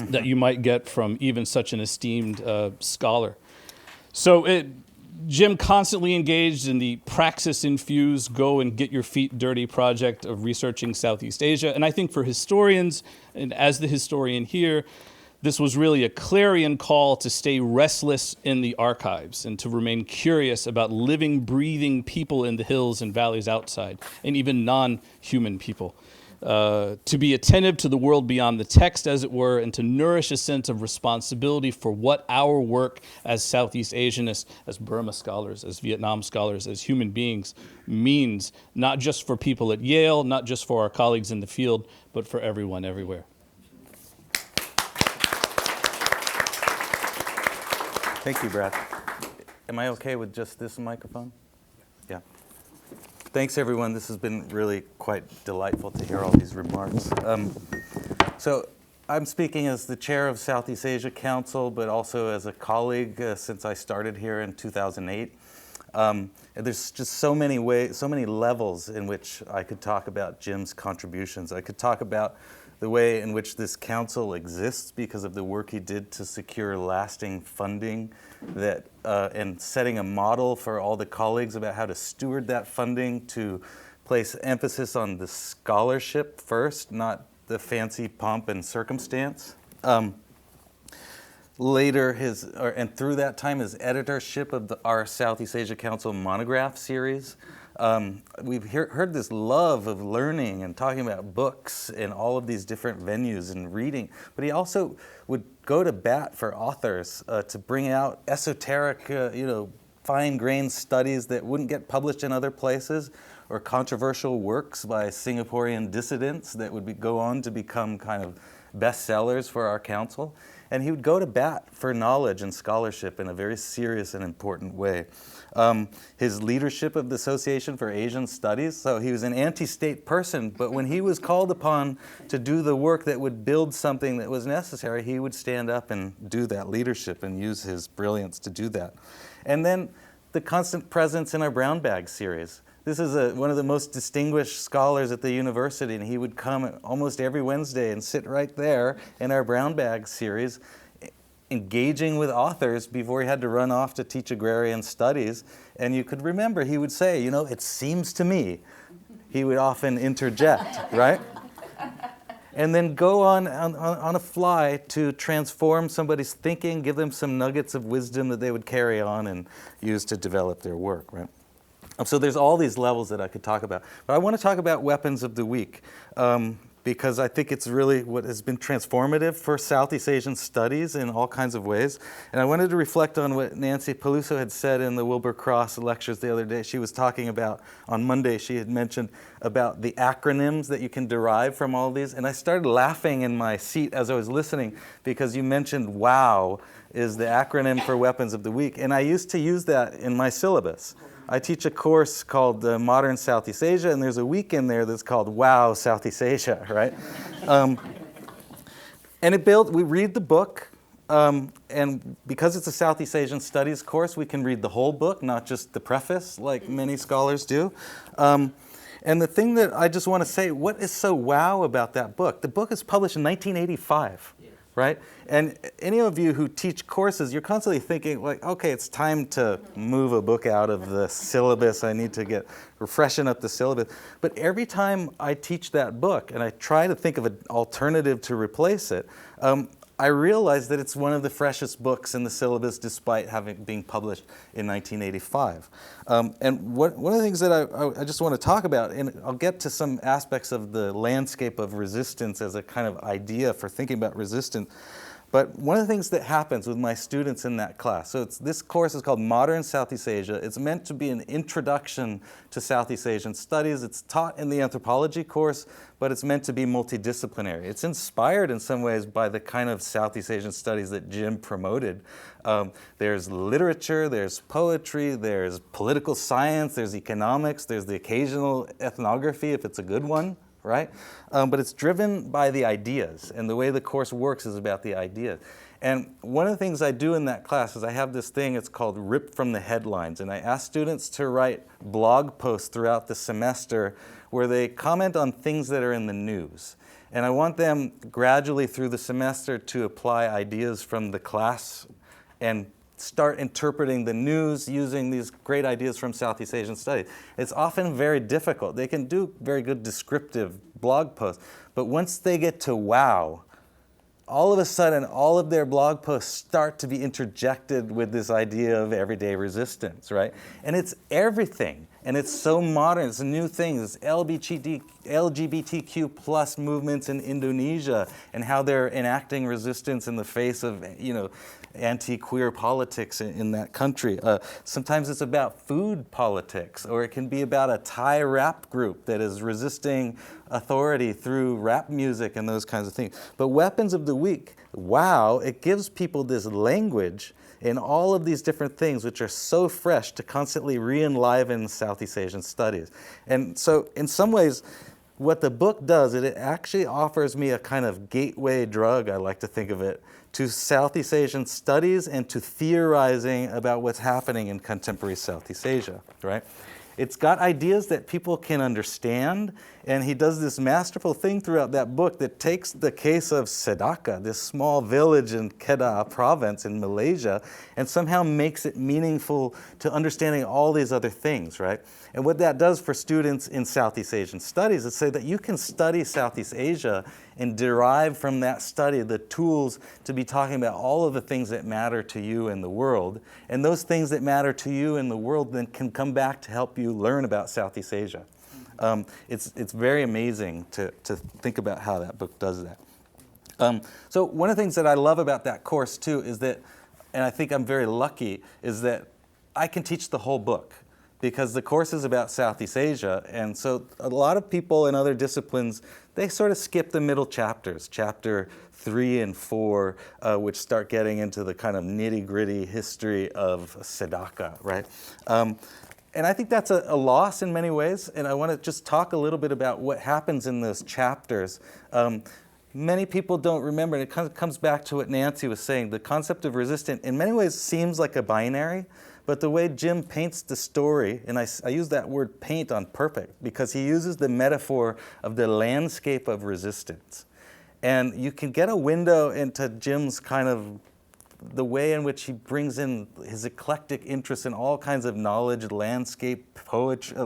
that you might get from even such an esteemed scholar. So Jim constantly engaged in the praxis-infused, go and get your feet dirty project of researching Southeast Asia. And I think for historians, and as the historian here, this was really a clarion call to stay restless in the archives and to remain curious about living, breathing people in the hills and valleys outside, and even non-human people. To be attentive to the world beyond the text, as it were, and to nourish a sense of responsibility for what our work as Southeast Asianists, as Burma scholars, as Vietnam scholars, as human beings means, not just for people at Yale, not just for our colleagues in the field, but for everyone everywhere.
Thank you, Brad. Am I okay with just this microphone? Yeah. Thanks, everyone. This has been really quite delightful to hear all these remarks. So I'm speaking as the chair of Southeast Asia Council, but also as a colleague since I started here in 2008. And there's just so many levels in which I could talk about Jim's contributions. I could talk about the way in which this council exists because of the work he did to secure lasting funding that, and setting a model for all the colleagues about how to steward that funding, to place emphasis on the scholarship first, not the fancy pomp and circumstance. Later, and through that time, his editorship of our Southeast Asia Council monograph series. We've heard this love of learning and talking about books and all of these different venues and reading, but he also would go to bat for authors to bring out esoteric, fine-grained studies that wouldn't get published in other places, or controversial works by Singaporean dissidents that would go on to become kind of bestsellers for our council. And he would go to bat for knowledge and scholarship in a very serious and important way. His leadership of the Association for Asian Studies, so he was an anti-state person, but when he was called upon to do the work that would build something that was necessary, he would stand up and do that leadership and use his brilliance to do that. And then the constant presence in our Brown Bag series. This is one of the most distinguished scholars at the university, and he would come almost every Wednesday and sit right there in our Brown Bag series, engaging with authors before he had to run off to teach agrarian studies. And you could remember he would say, it seems to me. He would often interject, right? And then go on a fly to transform somebody's thinking, give them some nuggets of wisdom that they would carry on and use to develop their work, right? So there's all these levels that I could talk about. But I want to talk about weapons of the week because I think it's really what has been transformative for Southeast Asian studies in all kinds of ways. And I wanted to reflect on what Nancy Peluso had said in the Wilbur Cross lectures the other day. She was talking about, on Monday, she had mentioned about the acronyms that you can derive from all of these. And I started laughing in my seat as I was listening because you mentioned WOW is the acronym for Weapons of the Week. And I used to use that in my syllabus. I teach a course called Modern Southeast Asia, and there's a week in there that's called Wow Southeast Asia, right? And we read the book, and because it's a Southeast Asian Studies course, we can read the whole book, not just the preface, like many scholars do. And the thing that I just want to say, what is so wow about that book? The book is published in 1985. Right? And any of you who teach courses, you're constantly thinking like, okay, it's time to move a book out of the syllabus. I need to freshen up the syllabus. But every time I teach that book and I try to think of an alternative to replace it, I realize that it's one of the freshest books in the syllabus despite being published in 1985. And one of the things that I just want to talk about, and I'll get to some aspects of the landscape of resistance as a kind of idea for thinking about resistance, but one of the things that happens with my students in that class, so this course is called Modern Southeast Asia. It's meant to be an introduction to Southeast Asian studies. It's taught in the anthropology course, but it's meant to be multidisciplinary. It's inspired in some ways by the kind of Southeast Asian studies that Jim promoted. There's literature, there's poetry, there's political science, there's economics, there's the occasional ethnography if it's a good one. Right? But it's driven by the ideas, and the way the course works is about the ideas. And one of the things I do in that class is I have this thing, it's called Rip from the Headlines, and I ask students to write blog posts throughout the semester where they comment on things that are in the news. And I want them gradually through the semester to apply ideas from the class and start interpreting the news using these great ideas from Southeast Asian studies. It's often very difficult. They can do very good descriptive blog posts, but once they get to wow, all of a sudden all of their blog posts start to be interjected with this idea of everyday resistance, right? And it's everything. And it's so modern, it's a new thing. It's LGBTQ plus movements in Indonesia and how they're enacting resistance in the face of, anti-queer politics in that country. Sometimes it's about food politics, or it can be about a Thai rap group that is resisting authority through rap music and those kinds of things. But Weapons of the Week, wow, it gives people this language in all of these different things which are so fresh to constantly re-enliven Southeast Asian studies. And so in some ways, what the book does, it actually offers me a kind of gateway drug, I like to think of it, to Southeast Asian studies and to theorizing about what's happening in contemporary Southeast Asia, right? It's got ideas that people can understand, and he does this masterful thing throughout that book that takes the case of Sedaka, this small village in Kedah province in Malaysia, and somehow makes it meaningful to understanding all these other things, right? And what that does for students in Southeast Asian studies is say that you can study Southeast Asia and derive from that study the tools to be talking about all of the things that matter to you in the world. And those things that matter to you in the world then can come back to help you learn about Southeast Asia. It's very amazing to think about how that book does that. So one of the things that I love about that course too is that, and I think I'm very lucky, is that I can teach the whole book, because the course is about Southeast Asia, and so a lot of people in other disciplines, they sort of skip the middle chapters, chapter 3 and 4, which start getting into the kind of nitty-gritty history of Sedaka, right? And I think that's a loss in many ways, and I want to just talk a little bit about what happens in those chapters. Many people don't remember, and it kind of comes back to what Nancy was saying. The concept of resistance in many ways seems like a binary, but the way Jim paints the story, and I use that word paint on purpose, because he uses the metaphor of the landscape of resistance. And you can get a window into Jim's kind of the way in which he brings in his eclectic interest in all kinds of knowledge, landscape poetry,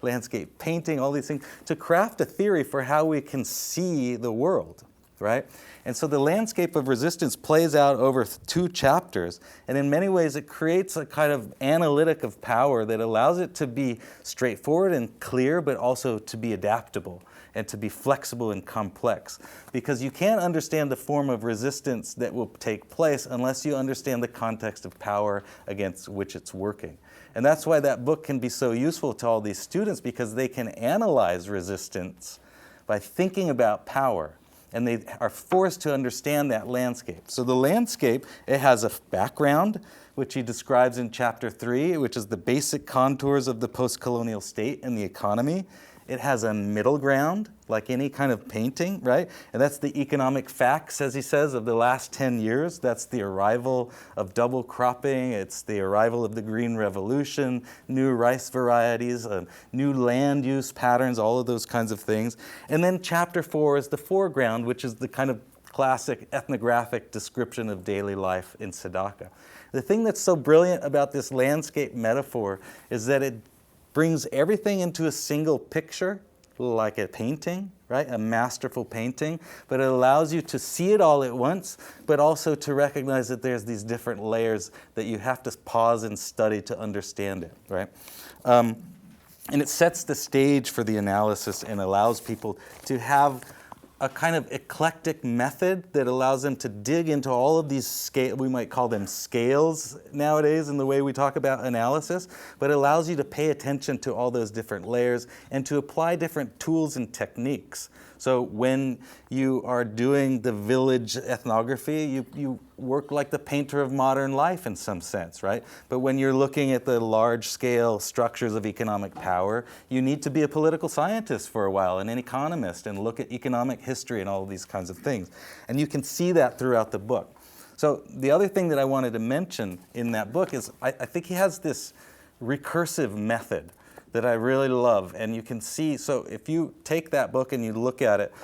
landscape painting, all these things, to craft a theory for how we can see the world, right? And so the landscape of resistance plays out over 2 chapters, and in many ways it creates a kind of analytic of power that allows it to be straightforward and clear, but also to be adaptable and to be flexible and complex. Because you can't understand the form of resistance that will take place unless you understand the context of power against which it's working. And that's why that book can be so useful to all these students, because they can analyze resistance by thinking about power. And they are forced to understand that landscape. So the landscape, it has a background, which he describes in chapter 3, which is the basic contours of the post-colonial state and the economy. It has a middle ground, like any kind of painting, right? And that's the economic facts, as he says, of the last 10 years. That's the arrival of double cropping. It's the arrival of the Green Revolution, new rice varieties, new land use patterns, all of those kinds of things. And then chapter 4 is the foreground, which is the kind of classic ethnographic description of daily life in Sedaka. The thing that's so brilliant about this landscape metaphor is that it brings everything into a single picture, like a painting, right? A masterful painting, but it allows you to see it all at once, but also to recognize that there's these different layers that you have to pause and study to understand it, right? And it sets the stage for the analysis and allows people to have a kind of eclectic method that allows them to dig into all of these scale, we might call them scales nowadays in the way we talk about analysis, but it allows you to pay attention to all those different layers and to apply different tools and techniques. So when you are doing the village ethnography, you work like the painter of modern life in some sense, right? But when you're looking at the large-scale structures of economic power, you need to be a political scientist for a while and an economist and look at economic history and all of these kinds of things. And you can see that throughout the book. So the other thing that I wanted to mention in that book is I think he has this recursive method that I really love. And you can see, so if you take that book and you look at it,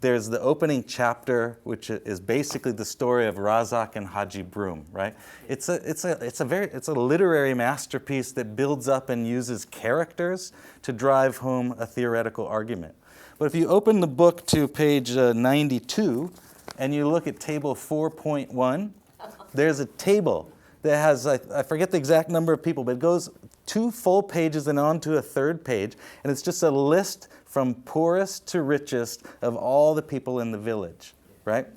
there's the opening chapter, which is basically the story of Razak and Haji Broom, right? It's a literary masterpiece that builds up and uses characters to drive home a theoretical argument. But if you open the book to page 92 and you look at table 4.1, there's a table that has, I forget the exact number of people, but it goes 2 full pages and on to a 3rd page, and it's just a list from poorest to richest of all the people in the village, right?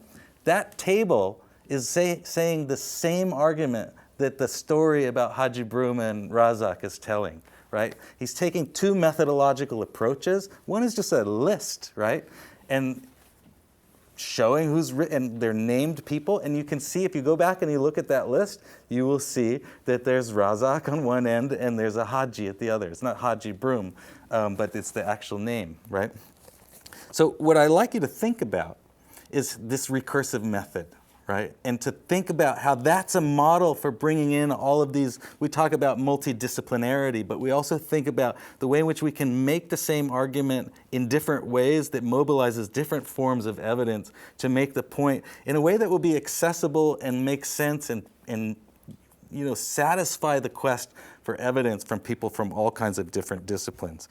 That table is saying the same argument that the story about Haji Broom and Razak is telling, right? He's taking 2 methodological approaches. One is just a list, right? And showing and they're named people, and you can see if you go back and you look at that list, you will see that there's Razak on one end and there's a Haji at the other. It's not Haji Broom, but it's the actual name, right? So what I'd like you to think about is this recursive method, right? And to think about how that's a model for bringing in all of these. We talk about multidisciplinarity, but we also think about the way in which we can make the same argument in different ways that mobilizes different forms of evidence to make the point in a way that will be accessible and make sense and satisfy the quest for evidence from people from all kinds of different disciplines.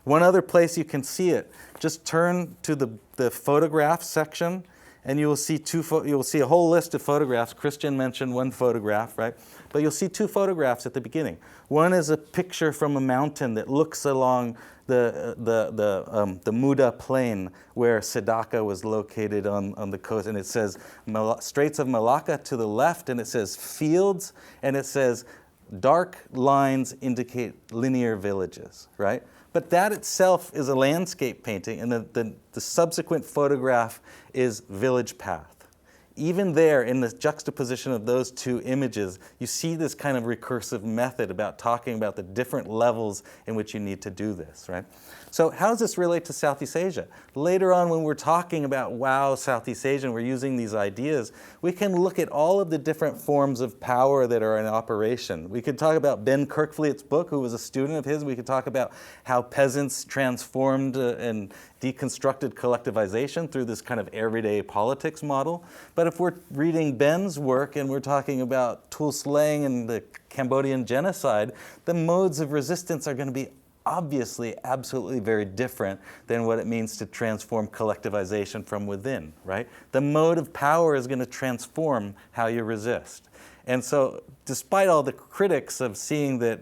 One other place you can see it, just turn to the photograph section, and you will see you'll see a whole list of photographs. Christian mentioned one photograph, right? But you'll see 2 photographs at the beginning. One is a picture from a mountain that looks along the Muda Plain where Sedaka was located on the coast, and it says Straits of Malacca to the left, and it says fields, and it says dark lines indicate linear villages, right? But that itself is a landscape painting, and the subsequent photograph is village path. Even there, in the juxtaposition of those 2 images, you see this kind of recursive method about talking about the different levels in which you need to do this, right? So how does this relate to Southeast Asia? Later on, when we're talking about wow, Southeast Asia, and we're using these ideas, we can look at all of the different forms of power that are in operation. We could talk about Ben Kerkvliet's book, who was a student of his. We could talk about how peasants transformed and deconstructed collectivization through this kind of everyday politics model. But if we're reading Ben's work and we're talking about Tul Sleng and the Cambodian genocide, the modes of resistance are going to be obviously absolutely very different than what it means to transform collectivization from within, right? The mode of power is going to transform how you resist. And so despite all the critics of seeing that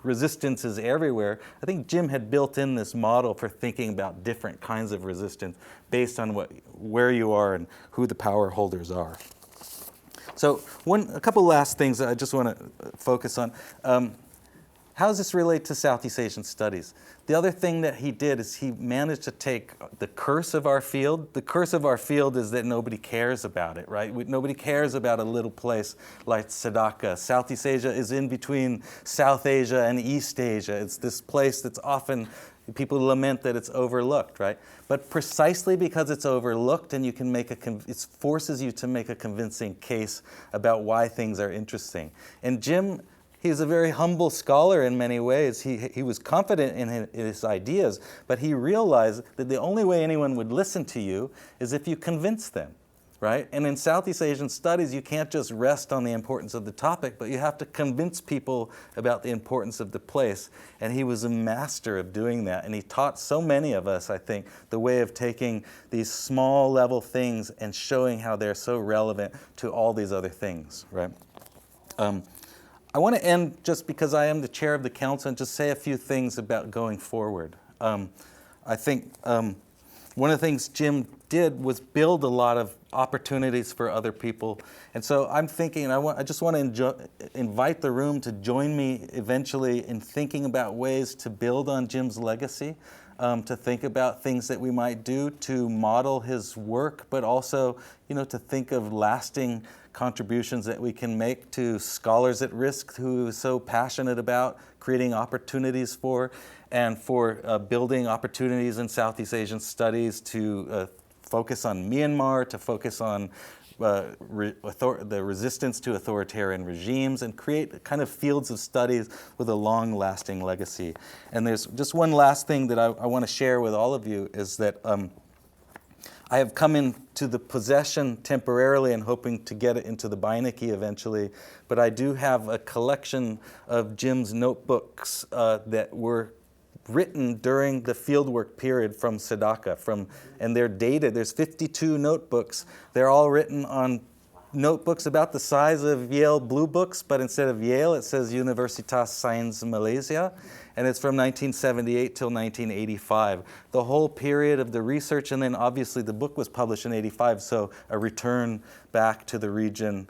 resistance is everywhere, I think Jim had built in this model for thinking about different kinds of resistance based on where you are and who the power holders are. So a couple last things that I just want to focus on. How does this relate to Southeast Asian studies? The other thing that he did is he managed to take the curse of our field. The curse of our field is that nobody cares about it, right? Nobody cares about a little place like Sedaka. Southeast Asia is in between South Asia and East Asia. It's this place that's often, people lament that it's overlooked, right? But precisely because it's overlooked and you can make it forces you to make a convincing case about why things are interesting. And Jim, he's a very humble scholar in many ways. He was confident in his ideas, but he realized that the only way anyone would listen to you is if you convince them, right? And in Southeast Asian studies, you can't just rest on the importance of the topic, but you have to convince people about the importance of the place. And he was a master of doing that. And he taught so many of us, I think, the way of taking these small level things and showing how they're so relevant to all these other things, right? I want to end just because I am the chair of the council and just say a few things about going forward. I think one of the things Jim did was build a lot of opportunities for other people. And so I'm thinking, I just want to invite the room to join me eventually in thinking about ways to build on Jim's legacy, to think about things that we might do to model his work, but also, to think of lasting contributions that we can make to scholars at risk who are so passionate about creating opportunities for, and for building opportunities in Southeast Asian studies to focus on Myanmar, to focus on the resistance to authoritarian regimes, and create kind of fields of studies with a long-lasting legacy. And there's just one last thing that I want to share with all of you is that I have come into the possession temporarily and hoping to get it into the Beinecke eventually, but I do have a collection of Jim's notebooks that were written during the fieldwork period from Sedaka, and they're dated. There's 52 notebooks. They're all written on notebooks about the size of Yale Blue Books, but instead of Yale, it says Universitas Sains Malaysia, and it's from 1978 till 1985. The whole period of the research, and then obviously the book was published in 85, so a return back to the region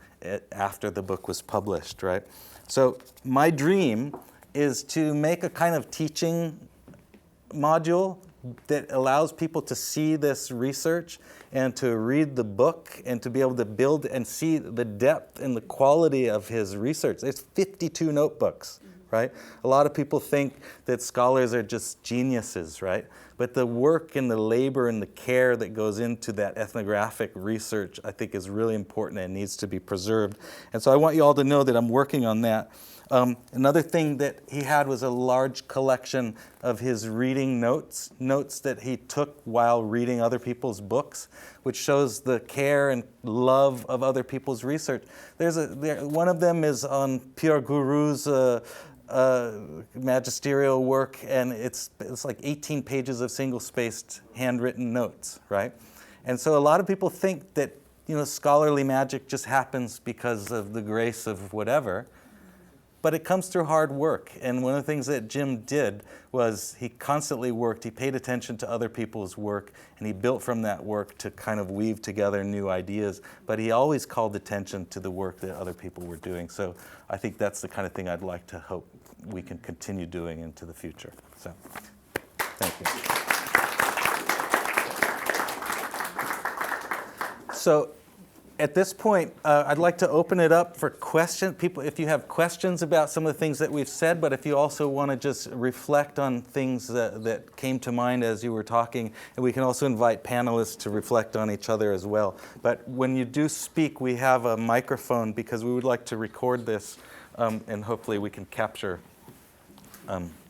after the book was published, right? So my dream is to make a kind of teaching module that allows people to see this research and to read the book and to be able to build and see the depth and the quality of his research. There's 52 notebooks, right? A lot of people think that scholars are just geniuses, right? But the work and the labor and the care that goes into that ethnographic research, I think, is really important and needs to be preserved. And so I want you all to know that I'm working on that. Another thing that he had was a large collection of his reading notes that he took while reading other people's books, which shows the care and love of other people's research. One of them is on Pure Guru's magisterial work, and it's like 18 pages of single-spaced handwritten notes, right? And so a lot of people think that scholarly magic just happens because of the grace of whatever. But it comes through hard work. And one of the things that Jim did was he constantly worked. He paid attention to other people's work, and he built from that work to kind of weave together new ideas. But he always called attention to the work that other people were doing. So I think that's the kind of thing I'd like to hope we can continue doing into the future. So thank you. So at this point, I'd like to open it up for questions. People, if you have questions about some of the things that we've said, but if you also want to just reflect on things that came to mind as you were talking, and we can also invite panelists to reflect on each other as well. But when you do speak, we have a microphone because we would like to record this, and hopefully we can capture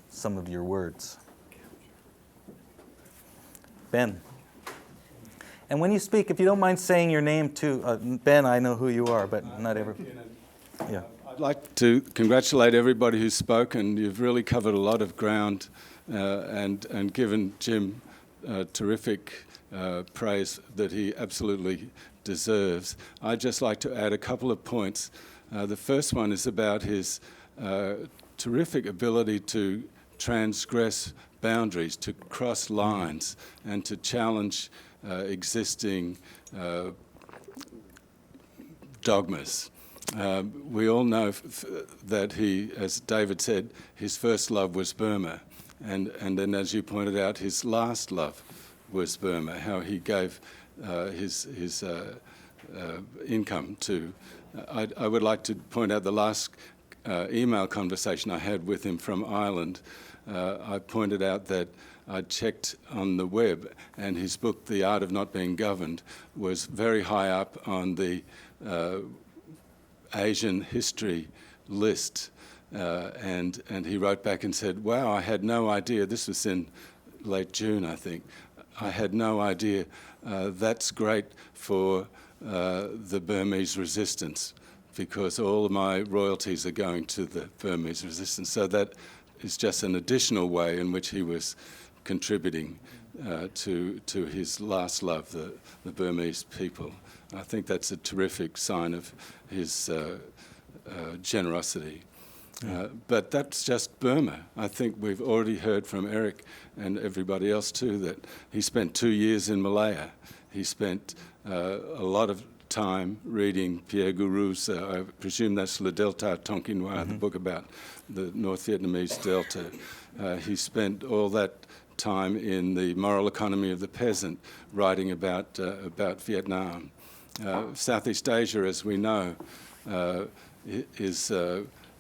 some of your words. Ben. And when you speak, if you don't mind saying your name too, Ben, I know who you are, but not everybody. Yeah.
I'd like to congratulate everybody who's spoken. You've really covered a lot of ground and given Jim terrific praise that he absolutely deserves. I'd just like to add a couple of points. The first one is about his terrific ability to transgress boundaries, to cross lines, and to challenge existing dogmas. We all know that he, as David said, his first love was Burma, and then, as you pointed out, his last love was Burma, how he gave his income to. I would like to point out the last email conversation I had with him from Ireland. I pointed out that I checked on the web, and his book, The Art of Not Being Governed, was very high up on the Asian history list. And he wrote back and said, wow, I had no idea. This was in late June, I think. I had no idea. That's great for the Burmese resistance, because all of my royalties are going to the Burmese resistance. So that is just an additional way in which he was contributing to his last love, the Burmese people. I think that's a terrific sign of his generosity. But that's just Burma. I think we've already heard from Eric and everybody else too that he spent 2 years in Malaya. He spent a lot of time reading Pierre Gourou's, I presume that's Le Delta Tonkinois, the book about the North Vietnamese Delta. He spent all that time in The Moral Economy of the Peasant, writing about Vietnam. Southeast Asia, as we know, is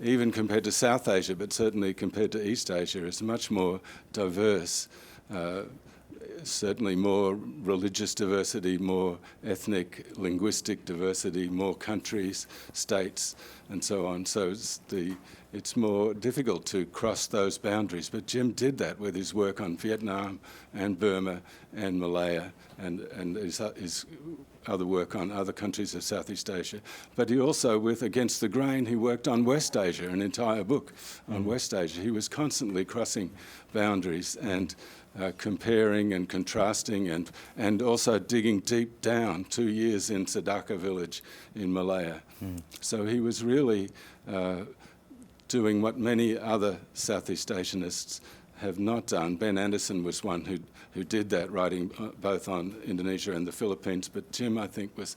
even compared to South Asia, but certainly compared to East Asia, is much more diverse. Certainly more religious diversity, more ethnic, linguistic diversity, more countries, states, and so on. So it's more difficult to cross those boundaries. But Jim did that with his work on Vietnam and Burma and Malaya and his other work on other countries of Southeast Asia. But he also, with Against the Grain, he worked on West Asia, an entire book on West Asia. He was constantly crossing boundaries and comparing and contrasting and also digging deep down, 2 years in Sadaka village in Malaya. So he was really doing what many other Southeast Asianists have not done. Ben Anderson was one who did that, writing both on Indonesia and the Philippines, but Jim, I think, was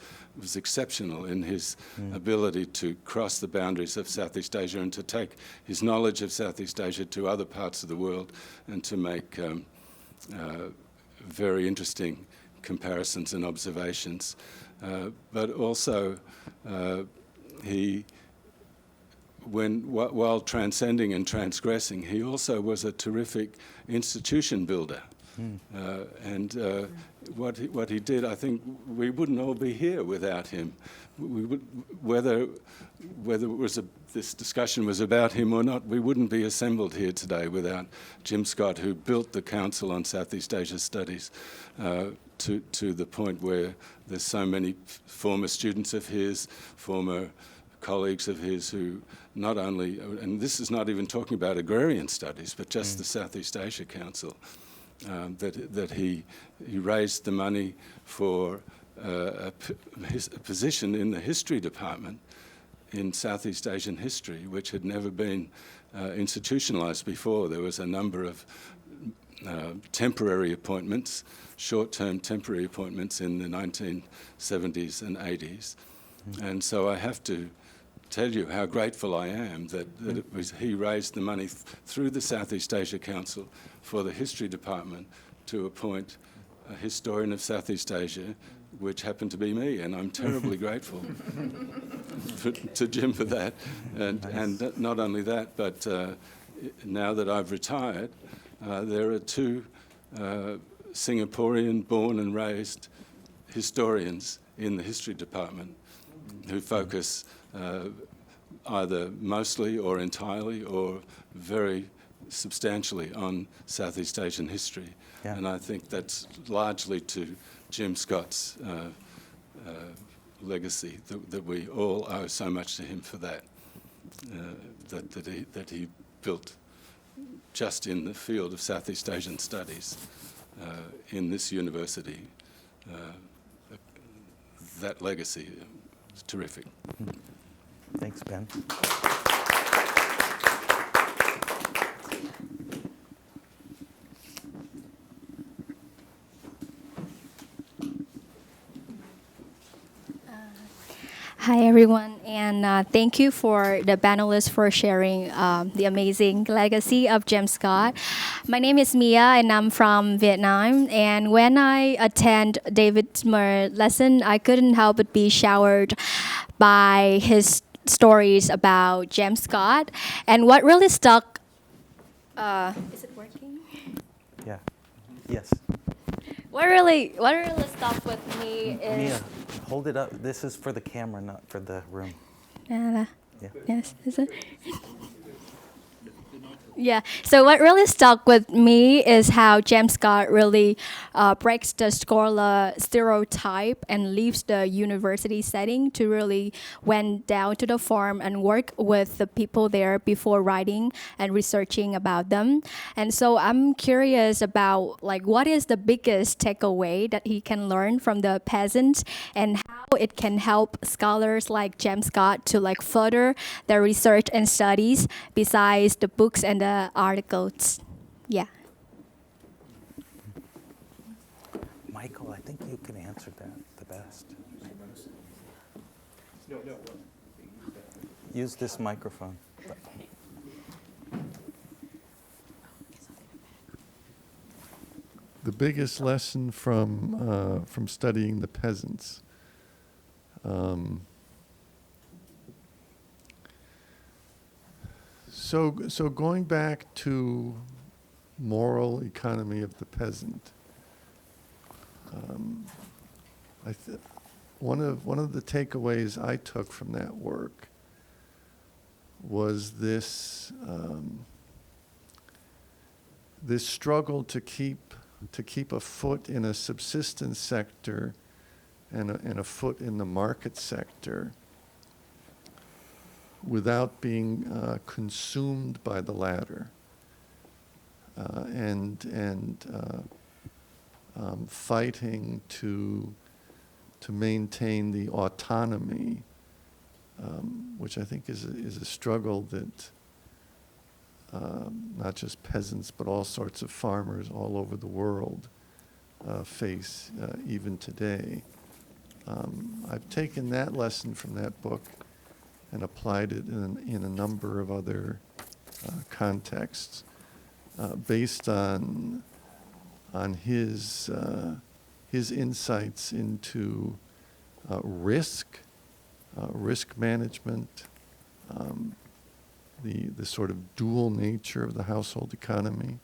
exceptional in his ability to cross the boundaries of Southeast Asia and to take his knowledge of Southeast Asia to other parts of the world and to make very interesting comparisons and observations. But also, while transcending and transgressing, he also was a terrific institution builder. And what he did, I think we wouldn't all be here without him. Whether it was this discussion was about him or not, we wouldn't be assembled here today without Jim Scott, who built the Council on Southeast Asia Studies to the point where there's so many former students of his, former colleagues of his who not only, and this is not even talking about agrarian studies, but just the Southeast Asia Council, that he raised the money for a position in the history department in Southeast Asian history, which had never been institutionalized before. There was a number of temporary appointments, short-term temporary appointments in the 1970s and 80s. And so I have to tell you how grateful I am that he raised the money through the Southeast Asia Council for the history department to appoint a historian of Southeast Asia, which happened to be me, and I'm terribly grateful to Jim for that. And not only that, but now that I've retired, there are two Singaporean-born and raised historians in the history department who focus either mostly or entirely or very substantially on Southeast Asian history. Yeah. And I think that's largely to Jim Scott's legacy, that we all owe so much to him for that, that he built just in the field of Southeast Asian studies in this university. That legacy is terrific.
Thanks, Ben.
Hi, everyone, and thank you for the panelists for sharing the amazing legacy of Jim Scott. My name is Mia, and I'm from Vietnam. And when I attend David's lesson, I couldn't help but be showered by his stories about Jim Scott. And what really stuck. Is it working?
Yeah. Yes.
What really stuck with me is.
Mia, hold it up. This is for the camera, not for the room.
Yeah.
Yeah.
Yes, is it? Yeah. So what really stuck with me is how James Scott really breaks the scholar stereotype and leaves the university setting to really went down to the farm and work with the people there before writing and researching about them. And so I'm curious about like what is the biggest takeaway that he can learn from the peasants and how it can help scholars like James Scott to like further their research and studies besides the books and the articles. Yeah.
Michael, I think you can answer that the best. Use this microphone.
The biggest lesson from studying the peasants. So going back to moral economy of the peasant, one of the takeaways I took from that work was this this struggle to keep a foot in a subsistence sector and a foot in the market sector without being consumed by the latter, and fighting to maintain the autonomy, which I think is a struggle that not just peasants but all sorts of farmers all over the world face even today. I've taken that lesson from that book and applied it in a number of other contexts, based on his insights into risk management, the sort of dual nature of the household economy.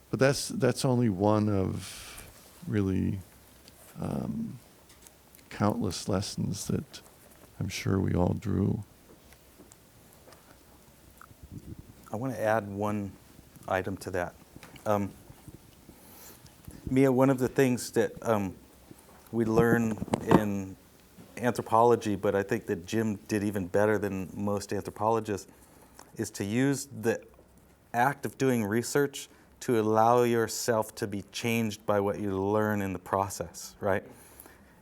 But that's only one of really countless lessons that I'm sure we all drew.
I want to add one item to that. Mia, one of the things that we learn in anthropology, but I think that Jim did even better than most anthropologists, is to use the act of doing research to allow yourself to be changed by what you learn in the process, right?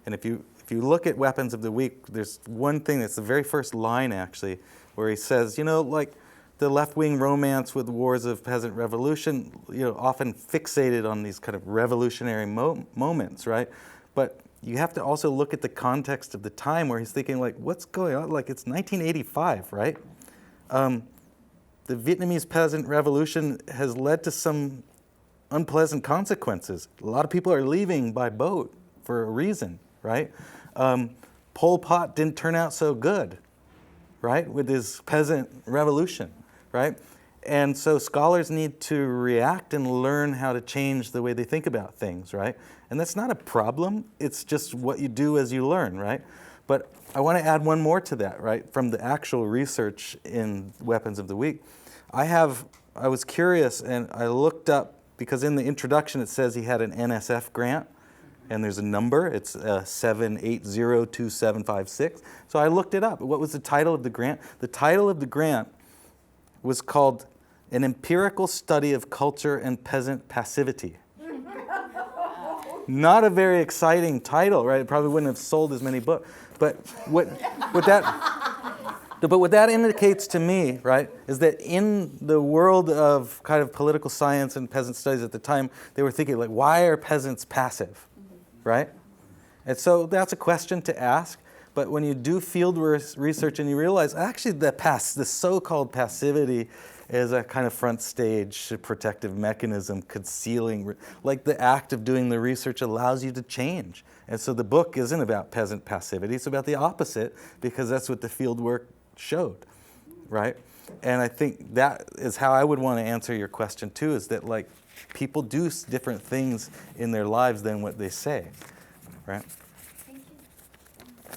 And if you look at Weapons of the Week, there's one thing that's the very first line, actually, where he says, like the left-wing romance with wars of peasant revolution, often fixated on these kind of revolutionary moments, right? But you have to also look at the context of the time where he's thinking, like, what's going on? Like, it's 1985, right? The Vietnamese peasant revolution has led to some unpleasant consequences. A lot of people are leaving by boat for a reason, right? Pol Pot didn't turn out so good, right, with his peasant revolution, right? And so scholars need to react and learn how to change the way they think about things, right? And that's not a problem. It's just what you do as you learn, right? But I want to add one more to that, right, from the actual research in Weapons of the Week. I was curious, and I looked up, because in the introduction it says he had an NSF grant, and there's a number. It's 7802756. So I looked it up. What was the title of the grant? The title of the grant was called An Empirical Study of Culture and Peasant Passivity. Not a very exciting title, right? It probably wouldn't have sold as many books. But what that indicates to me, right, is that in the world of kind of political science and peasant studies at the time, they were thinking, like, why are peasants passive, right? And so that's a question to ask. But when you do field research and you realize, actually, the so-called passivity is a kind of front stage protective mechanism, concealing, like the act of doing the research allows you to change. And so the book isn't about peasant passivity, it's about the opposite, because that's what the field work showed, right? And I think that is how I would want to answer your question too, is that like people do different things in their lives than what they say, right?
Thank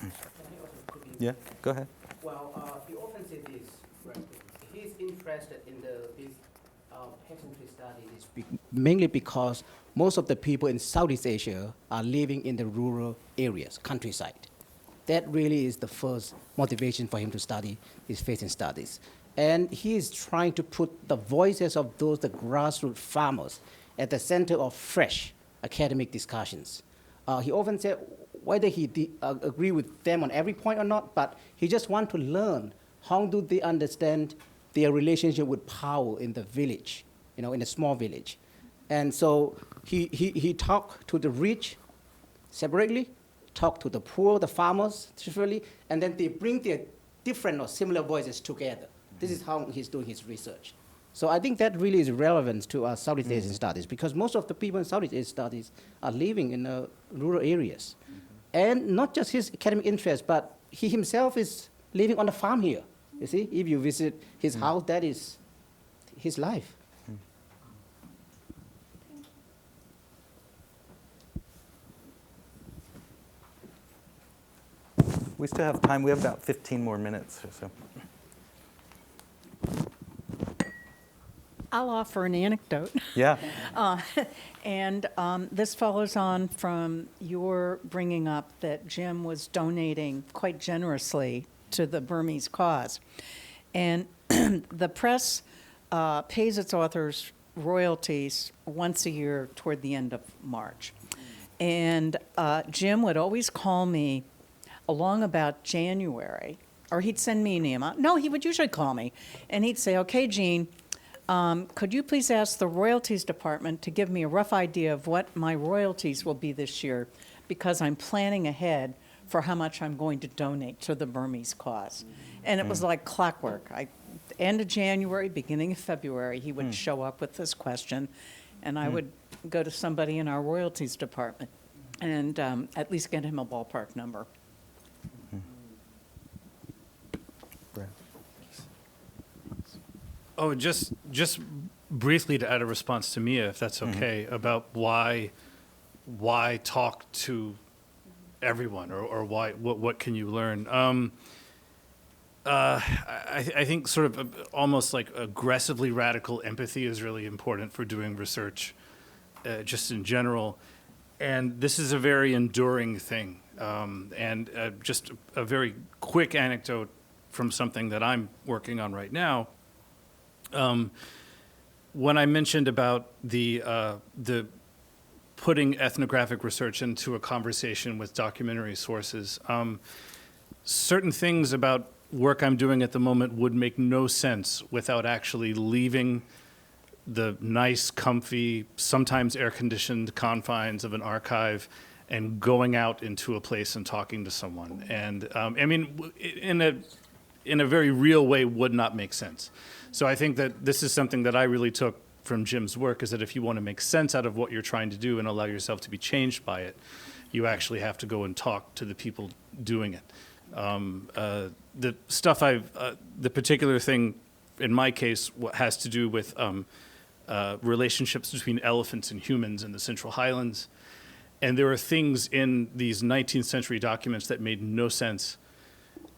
you.
Yeah, go ahead.
Well, he often says this, right? He's interested in these peasantry studies mainly because most of the people in Southeast Asia are living in the rural areas, countryside. That really is the first motivation for him to study his peasant studies. And he is trying to put the voices of those, the grassroots farmers, at the center of fresh academic discussions. He often said, whether he agree with them on every point or not, but he just wants to learn how do they understand their relationship with power in the village, in a small village. And so he talked to the rich separately, talk to the poor, the farmers separately, and then they bring their different or similar voices together. This is how he's doing his research. So I think that really is relevant to our Southeast Asian studies, because most of the people in Southeast Asian studies are living in rural areas. And not just his academic interest, but he himself is living on a farm here. You see, if you visit his house, that is his life.
We still have time. We have about 15 more minutes or so.
I'll offer an anecdote.
Yeah.
This follows on from your bringing up that Jim was donating quite generously to the Burmese cause. And the press pays its authors royalties once a year toward the end of March. And Jim would always call me along about January, or he'd send me an email. No, he would usually call me, and he'd say, okay, Jean, could you please ask the royalties department to give me a rough idea of what my royalties will be this year, because I'm planning ahead for how much I'm going to donate to the Burmese cause. And it was like clockwork. End of January, beginning of February, he would show up with this question, and I would go to somebody in our royalties department and at least get him a ballpark number.
Oh, just briefly to add a response to Mia, if that's okay, about why talk to everyone, or why what can you learn? I think sort of almost like aggressively radical empathy is really important for doing research, just in general, and this is a very enduring thing. And just a very quick anecdote from something that I'm working on right now. When I mentioned about the putting ethnographic research into a conversation with documentary sources, certain things about work I'm doing at the moment would make no sense without actually leaving the nice, comfy, sometimes air-conditioned confines of an archive and going out into a place and talking to someone. And I mean, in a very real way, would not make sense. So I think that this is something that I really took from Jim's work, is that if you want to make sense out of what you're trying to do and allow yourself to be changed by it, you actually have to go and talk to the people doing it. The stuff the particular thing in my case has to do with relationships between elephants and humans in the Central Highlands. And there are things in these 19th century documents that made no sense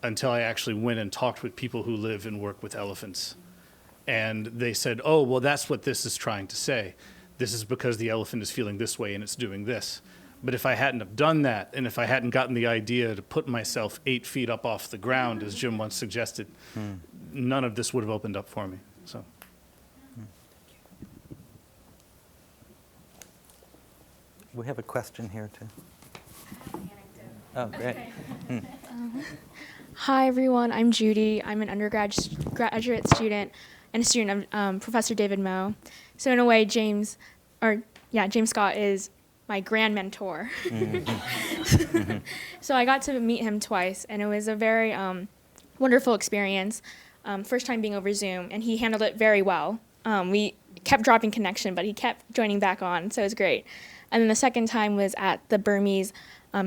until I actually went and talked with people who live and work with elephants. And they said, oh, well, that's what this is trying to say. This is because the elephant is feeling this way and it's doing this. But if I hadn't have done that, and if I hadn't gotten the idea to put myself 8 feet up off the ground, as Jim once suggested, none of this would have opened up for me. So.
We have a question here too. Oh, great.
Hi, everyone. I'm Judy. I'm an undergraduate student and a student of Professor David Moe. So in a way, James Scott is my grand mentor. So I got to meet him twice, and it was a very wonderful experience. First time being over Zoom, and he handled it very well. We kept dropping connection, but he kept joining back on, so it was great. And then the second time was at the Burmese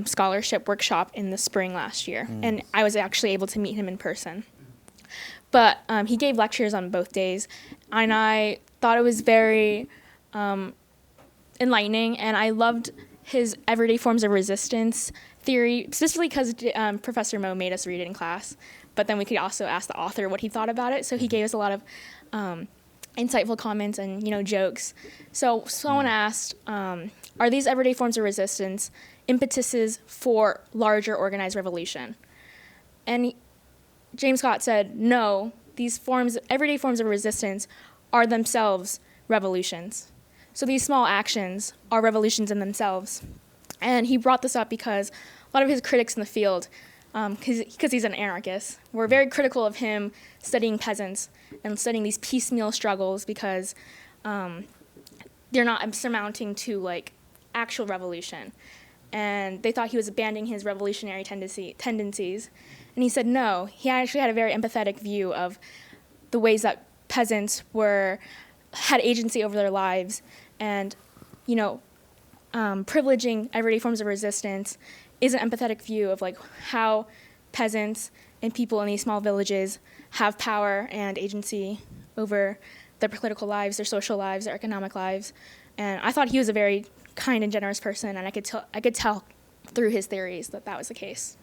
scholarship workshop in the spring last year, and I was actually able to meet him in person. But he gave lectures on both days, and I thought it was very enlightening, and I loved his everyday forms of resistance theory, specifically because Professor Moe made us read it in class, but then we could also ask the author what he thought about it, so he gave us a lot of insightful comments and jokes. So someone asked, are these everyday forms of resistance impetuses for larger organized revolution? And James Scott said, no, these everyday forms of resistance are themselves revolutions. So these small actions are revolutions in themselves. And he brought this up because a lot of his critics in the field, because he's an anarchist, were very critical of him studying peasants and studying these piecemeal struggles because they're not surmounting to actual revolution. And they thought he was abandoning his revolutionary tendencies. And he said no, he actually had a very empathetic view of the ways that peasants had agency over their lives, and privileging everyday forms of resistance is an empathetic view of how peasants and people in these small villages have power and agency over their political lives, their social lives, their economic lives. And I thought he was a very kind and generous person, and I could tell through his theories that was the case.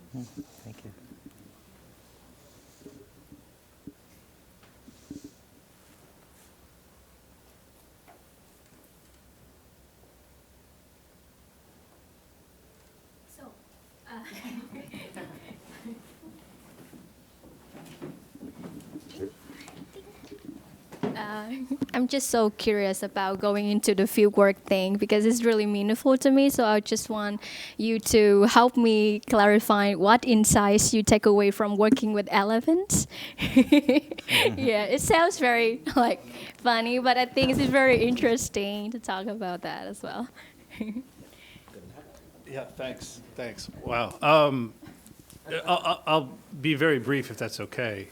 Thank you.
I'm just so curious about going into the fieldwork thing because it's really meaningful to me. So I just want you to help me clarify what insights you take away from working with elephants. Yeah, it sounds very funny, but I think it's very interesting to talk about that as well.
Yeah, thanks. Wow. I'll be very brief if that's okay,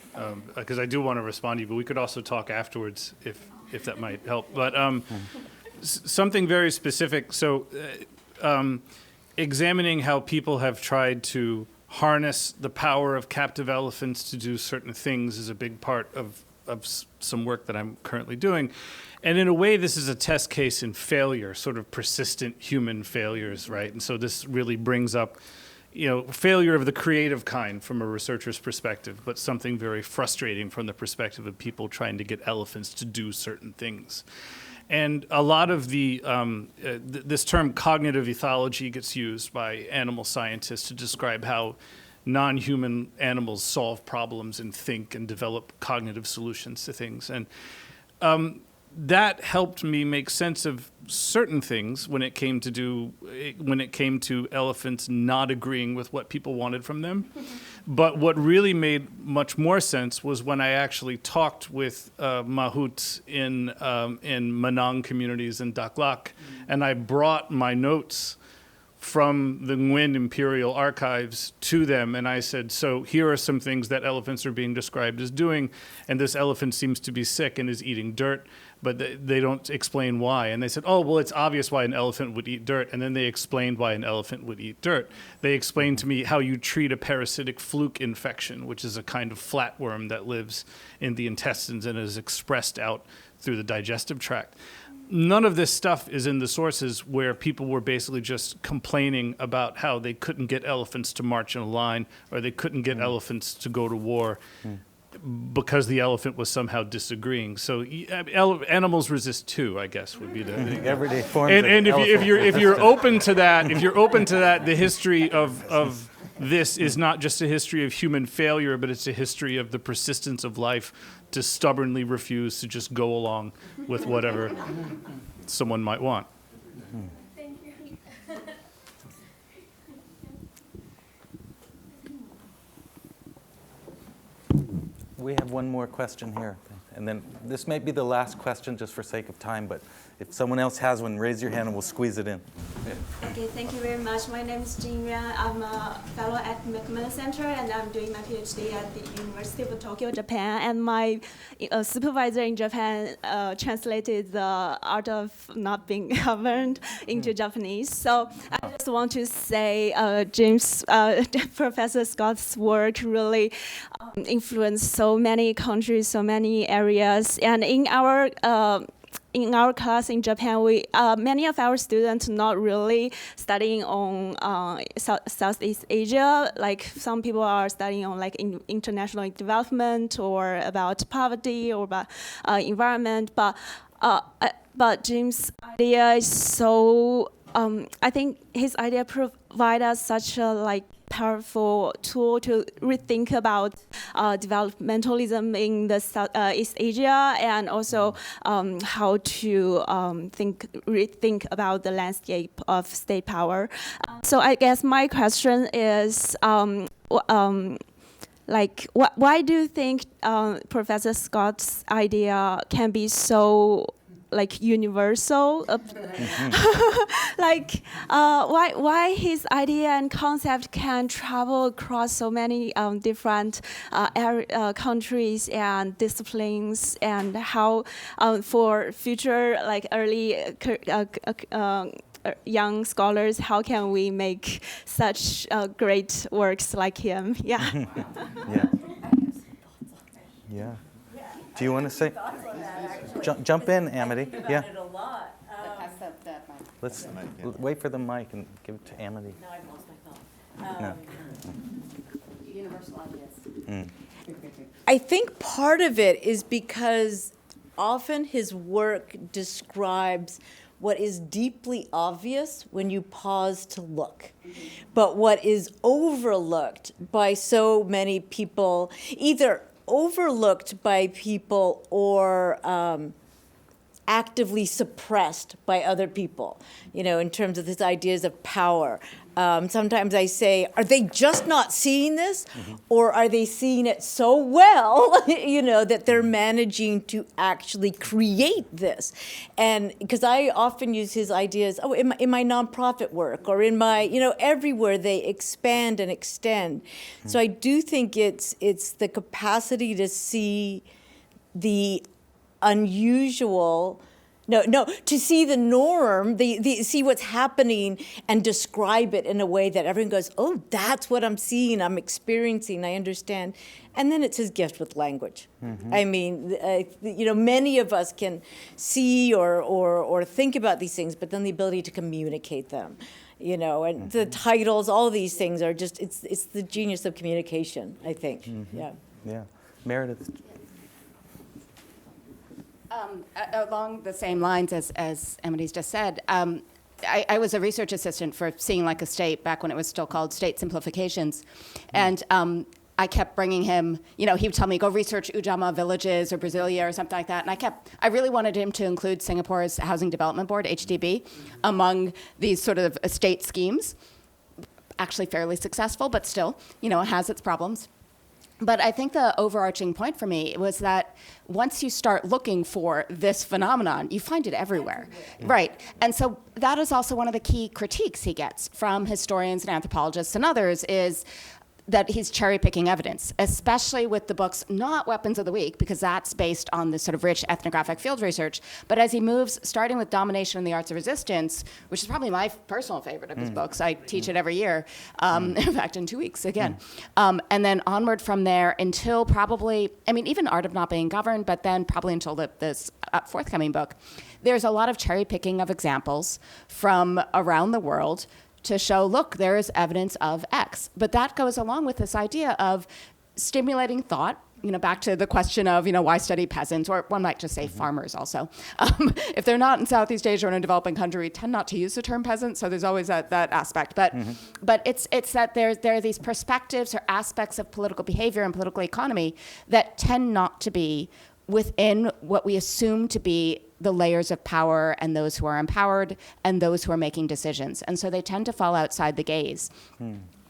because I do want to respond to you, but we could also talk afterwards if that might help. But something very specific. So examining how people have tried to harness the power of captive elephants to do certain things is a big part of some work that I'm currently doing. And in a way, this is a test case in failure, sort of persistent human failures, right? And so this really brings up failure of the creative kind from a researcher's perspective, but something very frustrating from the perspective of people trying to get elephants to do certain things. And a lot of this term cognitive ethology gets used by animal scientists to describe how non-human animals solve problems and think and develop cognitive solutions to things. And that helped me make sense of certain things when it came to elephants not agreeing with what people wanted from them. But what really made much more sense was when I actually talked with mahouts in Manang communities in Daklak, and I brought my notes from the Nguyen Imperial Archives to them, and I said, so here are some things that elephants are being described as doing, and this elephant seems to be sick and is eating dirt, but they don't explain why. And they said, oh, well, it's obvious why an elephant would eat dirt, and then they explained why an elephant would eat dirt. They explained to me how you treat a parasitic fluke infection, which is a kind of flatworm that lives in the intestines and is expressed out through the digestive tract. None of this stuff is in the sources where people were basically just complaining about how they couldn't get elephants to march in a line or they couldn't get elephants to go to war because the elephant was somehow disagreeing. So animals resist too, I guess, would be the
everyday forms.
And if you're open to that, the history of this is not just a history of human failure, but it's a history of the persistence of life to stubbornly refuse to just go along with whatever someone might want.
Thank you.
We have one more question here. And then this may be the last question just for sake of time, but if someone else has one, raise your hand and we'll squeeze it in.
Okay, thank you very much. My name is Jin Yuan. I'm a fellow at Macmillan Center, and I'm doing my PhD at the University of Tokyo, Japan. And my supervisor in Japan translated the art of not being governed into Japanese. So I just want to say Professor Scott's work really influenced so many countries, so many areas. And in our class in Japan, we many of our students not really studying on Southeast Asia. Like some people are studying on like international development or about poverty or about environment. But Jim's idea is so. I think his idea provide us such a powerful tool to rethink about developmentalism in the East Asia, and also how to rethink about the landscape of state power. So I guess my question is, why do you think Professor Scott's idea can be so universal? Why his idea and concept can travel across so many different countries and disciplines, and how for future early young scholars, how can we make such great works like him? Yeah.
Yeah. Do you want to say? Jump in, Amity. Yeah. Let's wait for the mic and give it to Amity.
No, I've lost my phone. Universal ideas. I think part of it is because often his work describes what is deeply obvious when you pause to look. But what is overlooked by so many people, either overlooked by people or actively suppressed by other people, in terms of these ideas of power. Sometimes I say, are they just not seeing this? Or are they seeing it so well, that they're managing to actually create this? And because I often use his ideas, in my nonprofit work or in my, everywhere they expand and extend. So I do think it's the capacity to see the unusual, to see the norm, see what's happening and describe it in a way that everyone goes, oh, that's what I'm seeing, I'm experiencing, I understand. And then it's his gift with language. I mean, many of us can see or think about these things, but then the ability to communicate them, and the titles, all these things are just, it's the genius of communication, I think.
Yeah. Meredith.
Along the same lines as Amity's just said, I was a research assistant for Seeing Like a State back when it was still called State Simplifications. And I kept bringing him, he would tell me, go research Ujamaa villages or Brasilia or something like that. And I really wanted him to include Singapore's Housing Development Board, HDB, among these sort of estate schemes. Actually fairly successful, but still, it has its problems. But I think the overarching point for me was that once you start looking for this phenomenon, you find it everywhere. Right. And so that is also one of the key critiques he gets from historians and anthropologists and others, is that he's cherry-picking evidence, especially with the books, not Weapons of the Weak, because that's based on this sort of rich ethnographic field research, but as he moves, starting with Domination and the Arts of Resistance, which is probably my personal favorite of his books. I teach it every year, in fact, in 2 weeks again. And then onward from there until probably, even Art of Not Being Governed, but then probably until this forthcoming book, there's a lot of cherry-picking of examples from around the world to show, look, there is evidence of X. But that goes along with this idea of stimulating thought, back to the question of, why study peasants, or one might just say farmers also. If they're not in Southeast Asia or in a developing country, we tend not to use the term peasant, so there's always that aspect. But it's that there are these perspectives or aspects of political behavior and political economy that tend not to be within what we assume to be the layers of power and those who are empowered and those who are making decisions. And so they tend to fall outside the gaze.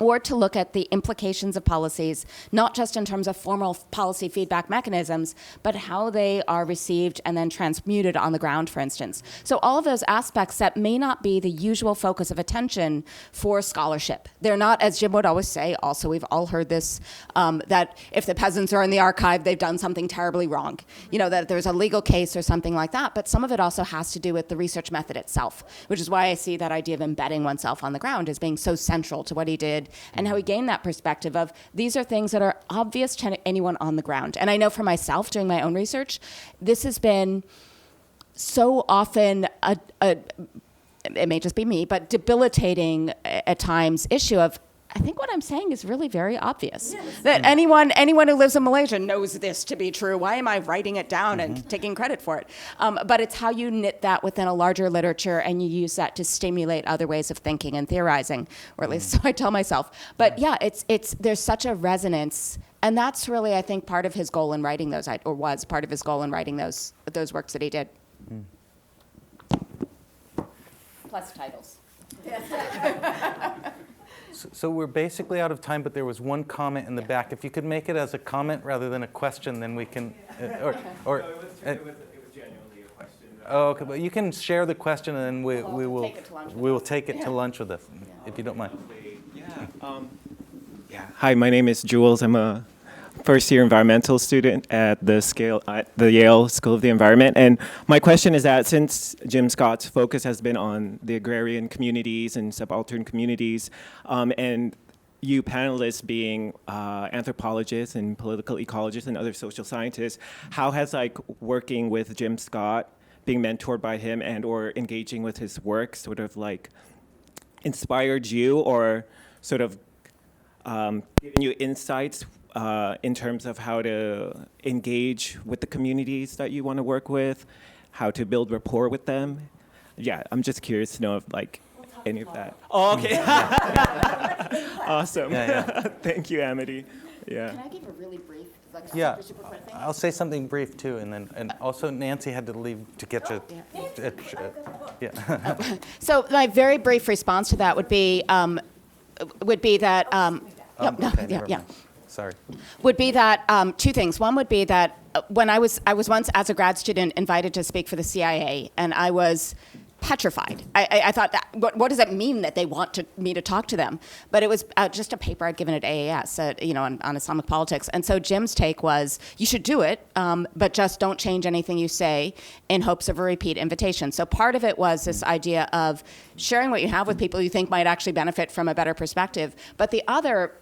Or to look at the implications of policies, not just in terms of formal policy feedback mechanisms, but how they are received and then transmuted on the ground, for instance. So all of those aspects that may not be the usual focus of attention for scholarship. They're not, as Jim would always say, also we've all heard this, that if the peasants are in the archive, they've done something terribly wrong. That there's a legal case or something like that, but some of it also has to do with the research method itself, which is why I see that idea of embedding oneself on the ground as being so central to what he did and how he gained that perspective of these are things that are obvious to anyone on the ground. And I know for myself, doing my own research, this has been so often it may just be me, but debilitating at times issue of, I think what I'm saying is really very obvious. Yes. That anyone who lives in Malaysia knows this to be true. Why am I writing it down and taking credit for it? But it's how you knit that within a larger literature and you use that to stimulate other ways of thinking and theorizing, or at least so I tell myself. But yeah, there's such a resonance, and that's really, I think, part of his goal in writing those, or was part of his goal in writing those works that he did. Plus titles.
So we're basically out of time, but there was one comment in the back. If you could make it as a comment rather than a question, then we can,
it was genuinely a question.
Oh, okay, but you can share the question, and then we will take it to lunch with us, if you don't mind.
Hi, my name is Jules. I'm a first-year environmental student at the Yale School of the Environment. And my question is that since Jim Scott's focus has been on the agrarian communities and subaltern communities, and you panelists being anthropologists and political ecologists and other social scientists, how has working with Jim Scott, being mentored by him and or engaging with his work sort of inspired you or sort of given you insights in terms of how to engage with the communities that you want to work with, how to build rapport with them? Yeah, I'm just curious to know if any of that. Oh, okay. Awesome. Thank you, Amity. Yeah.
Can I give a really brief, super quick thing?
I'll say something brief too, and also Nancy had to leave to get you.
So my very brief response to that would be that.
Sorry.
Would be that two things. One would be that when I was once as a grad student invited to speak for the CIA, and I was petrified. I thought, what does it mean that they want me to talk to them? But it was just a paper I'd given at AAS, on Islamic politics. And so Jim's take was, you should do it, but just don't change anything you say in hopes of a repeat invitation. So part of it was this idea of sharing what you have with people you think might actually benefit from a better perspective. But the other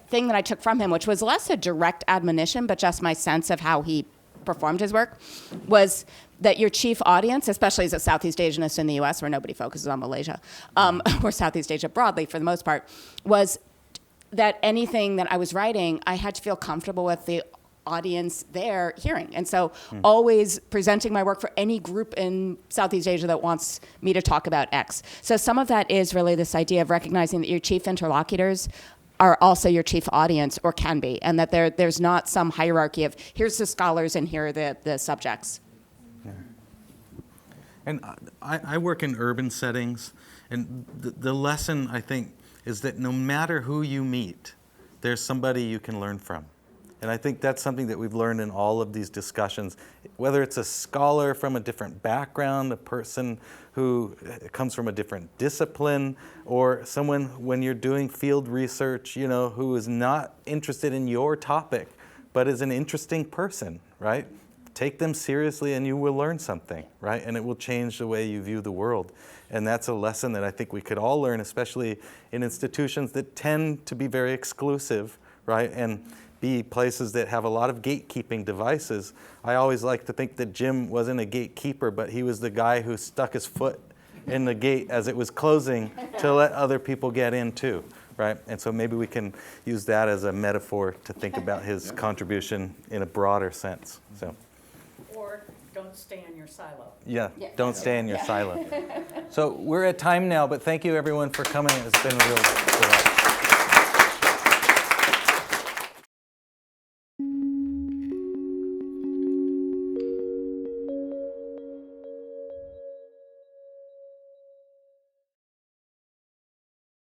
thing that I took from him, which was less a direct admonition, but just my sense of how he performed his work, was that your chief audience, especially as a Southeast Asianist in the US where nobody focuses on Malaysia, or Southeast Asia broadly for the most part, was that anything that I was writing, I had to feel comfortable with the audience there hearing. And so always presenting my work for any group in Southeast Asia that wants me to talk about X. So some of that is really this idea of recognizing that your chief interlocutors are also your chief audience, or can be, and that there's not some hierarchy of here's the scholars and here are the subjects.
Yeah. And I work in urban settings, and the lesson, I think, is that no matter who you meet, there's somebody you can learn from. And I think that's something that we've learned in all of these discussions, whether it's a scholar from a different background, a person who comes from a different discipline, or someone when you're doing field research, who is not interested in your topic, but is an interesting person, right? Take them seriously and you will learn something, right? And it will change the way you view the world. And that's a lesson that I think we could all learn, especially in institutions that tend to be very exclusive, right? And be places that have a lot of gatekeeping devices. I always like to think that Jim wasn't a gatekeeper, but he was the guy who stuck his foot in the gate as it was closing to let other people get in too, right? And so maybe we can use that as a metaphor to think about his contribution in a broader sense. So.
Or don't stay in your silo.
Yeah, don't stay in your silo. So we're at time now, but thank you everyone for coming. It's been a real delight.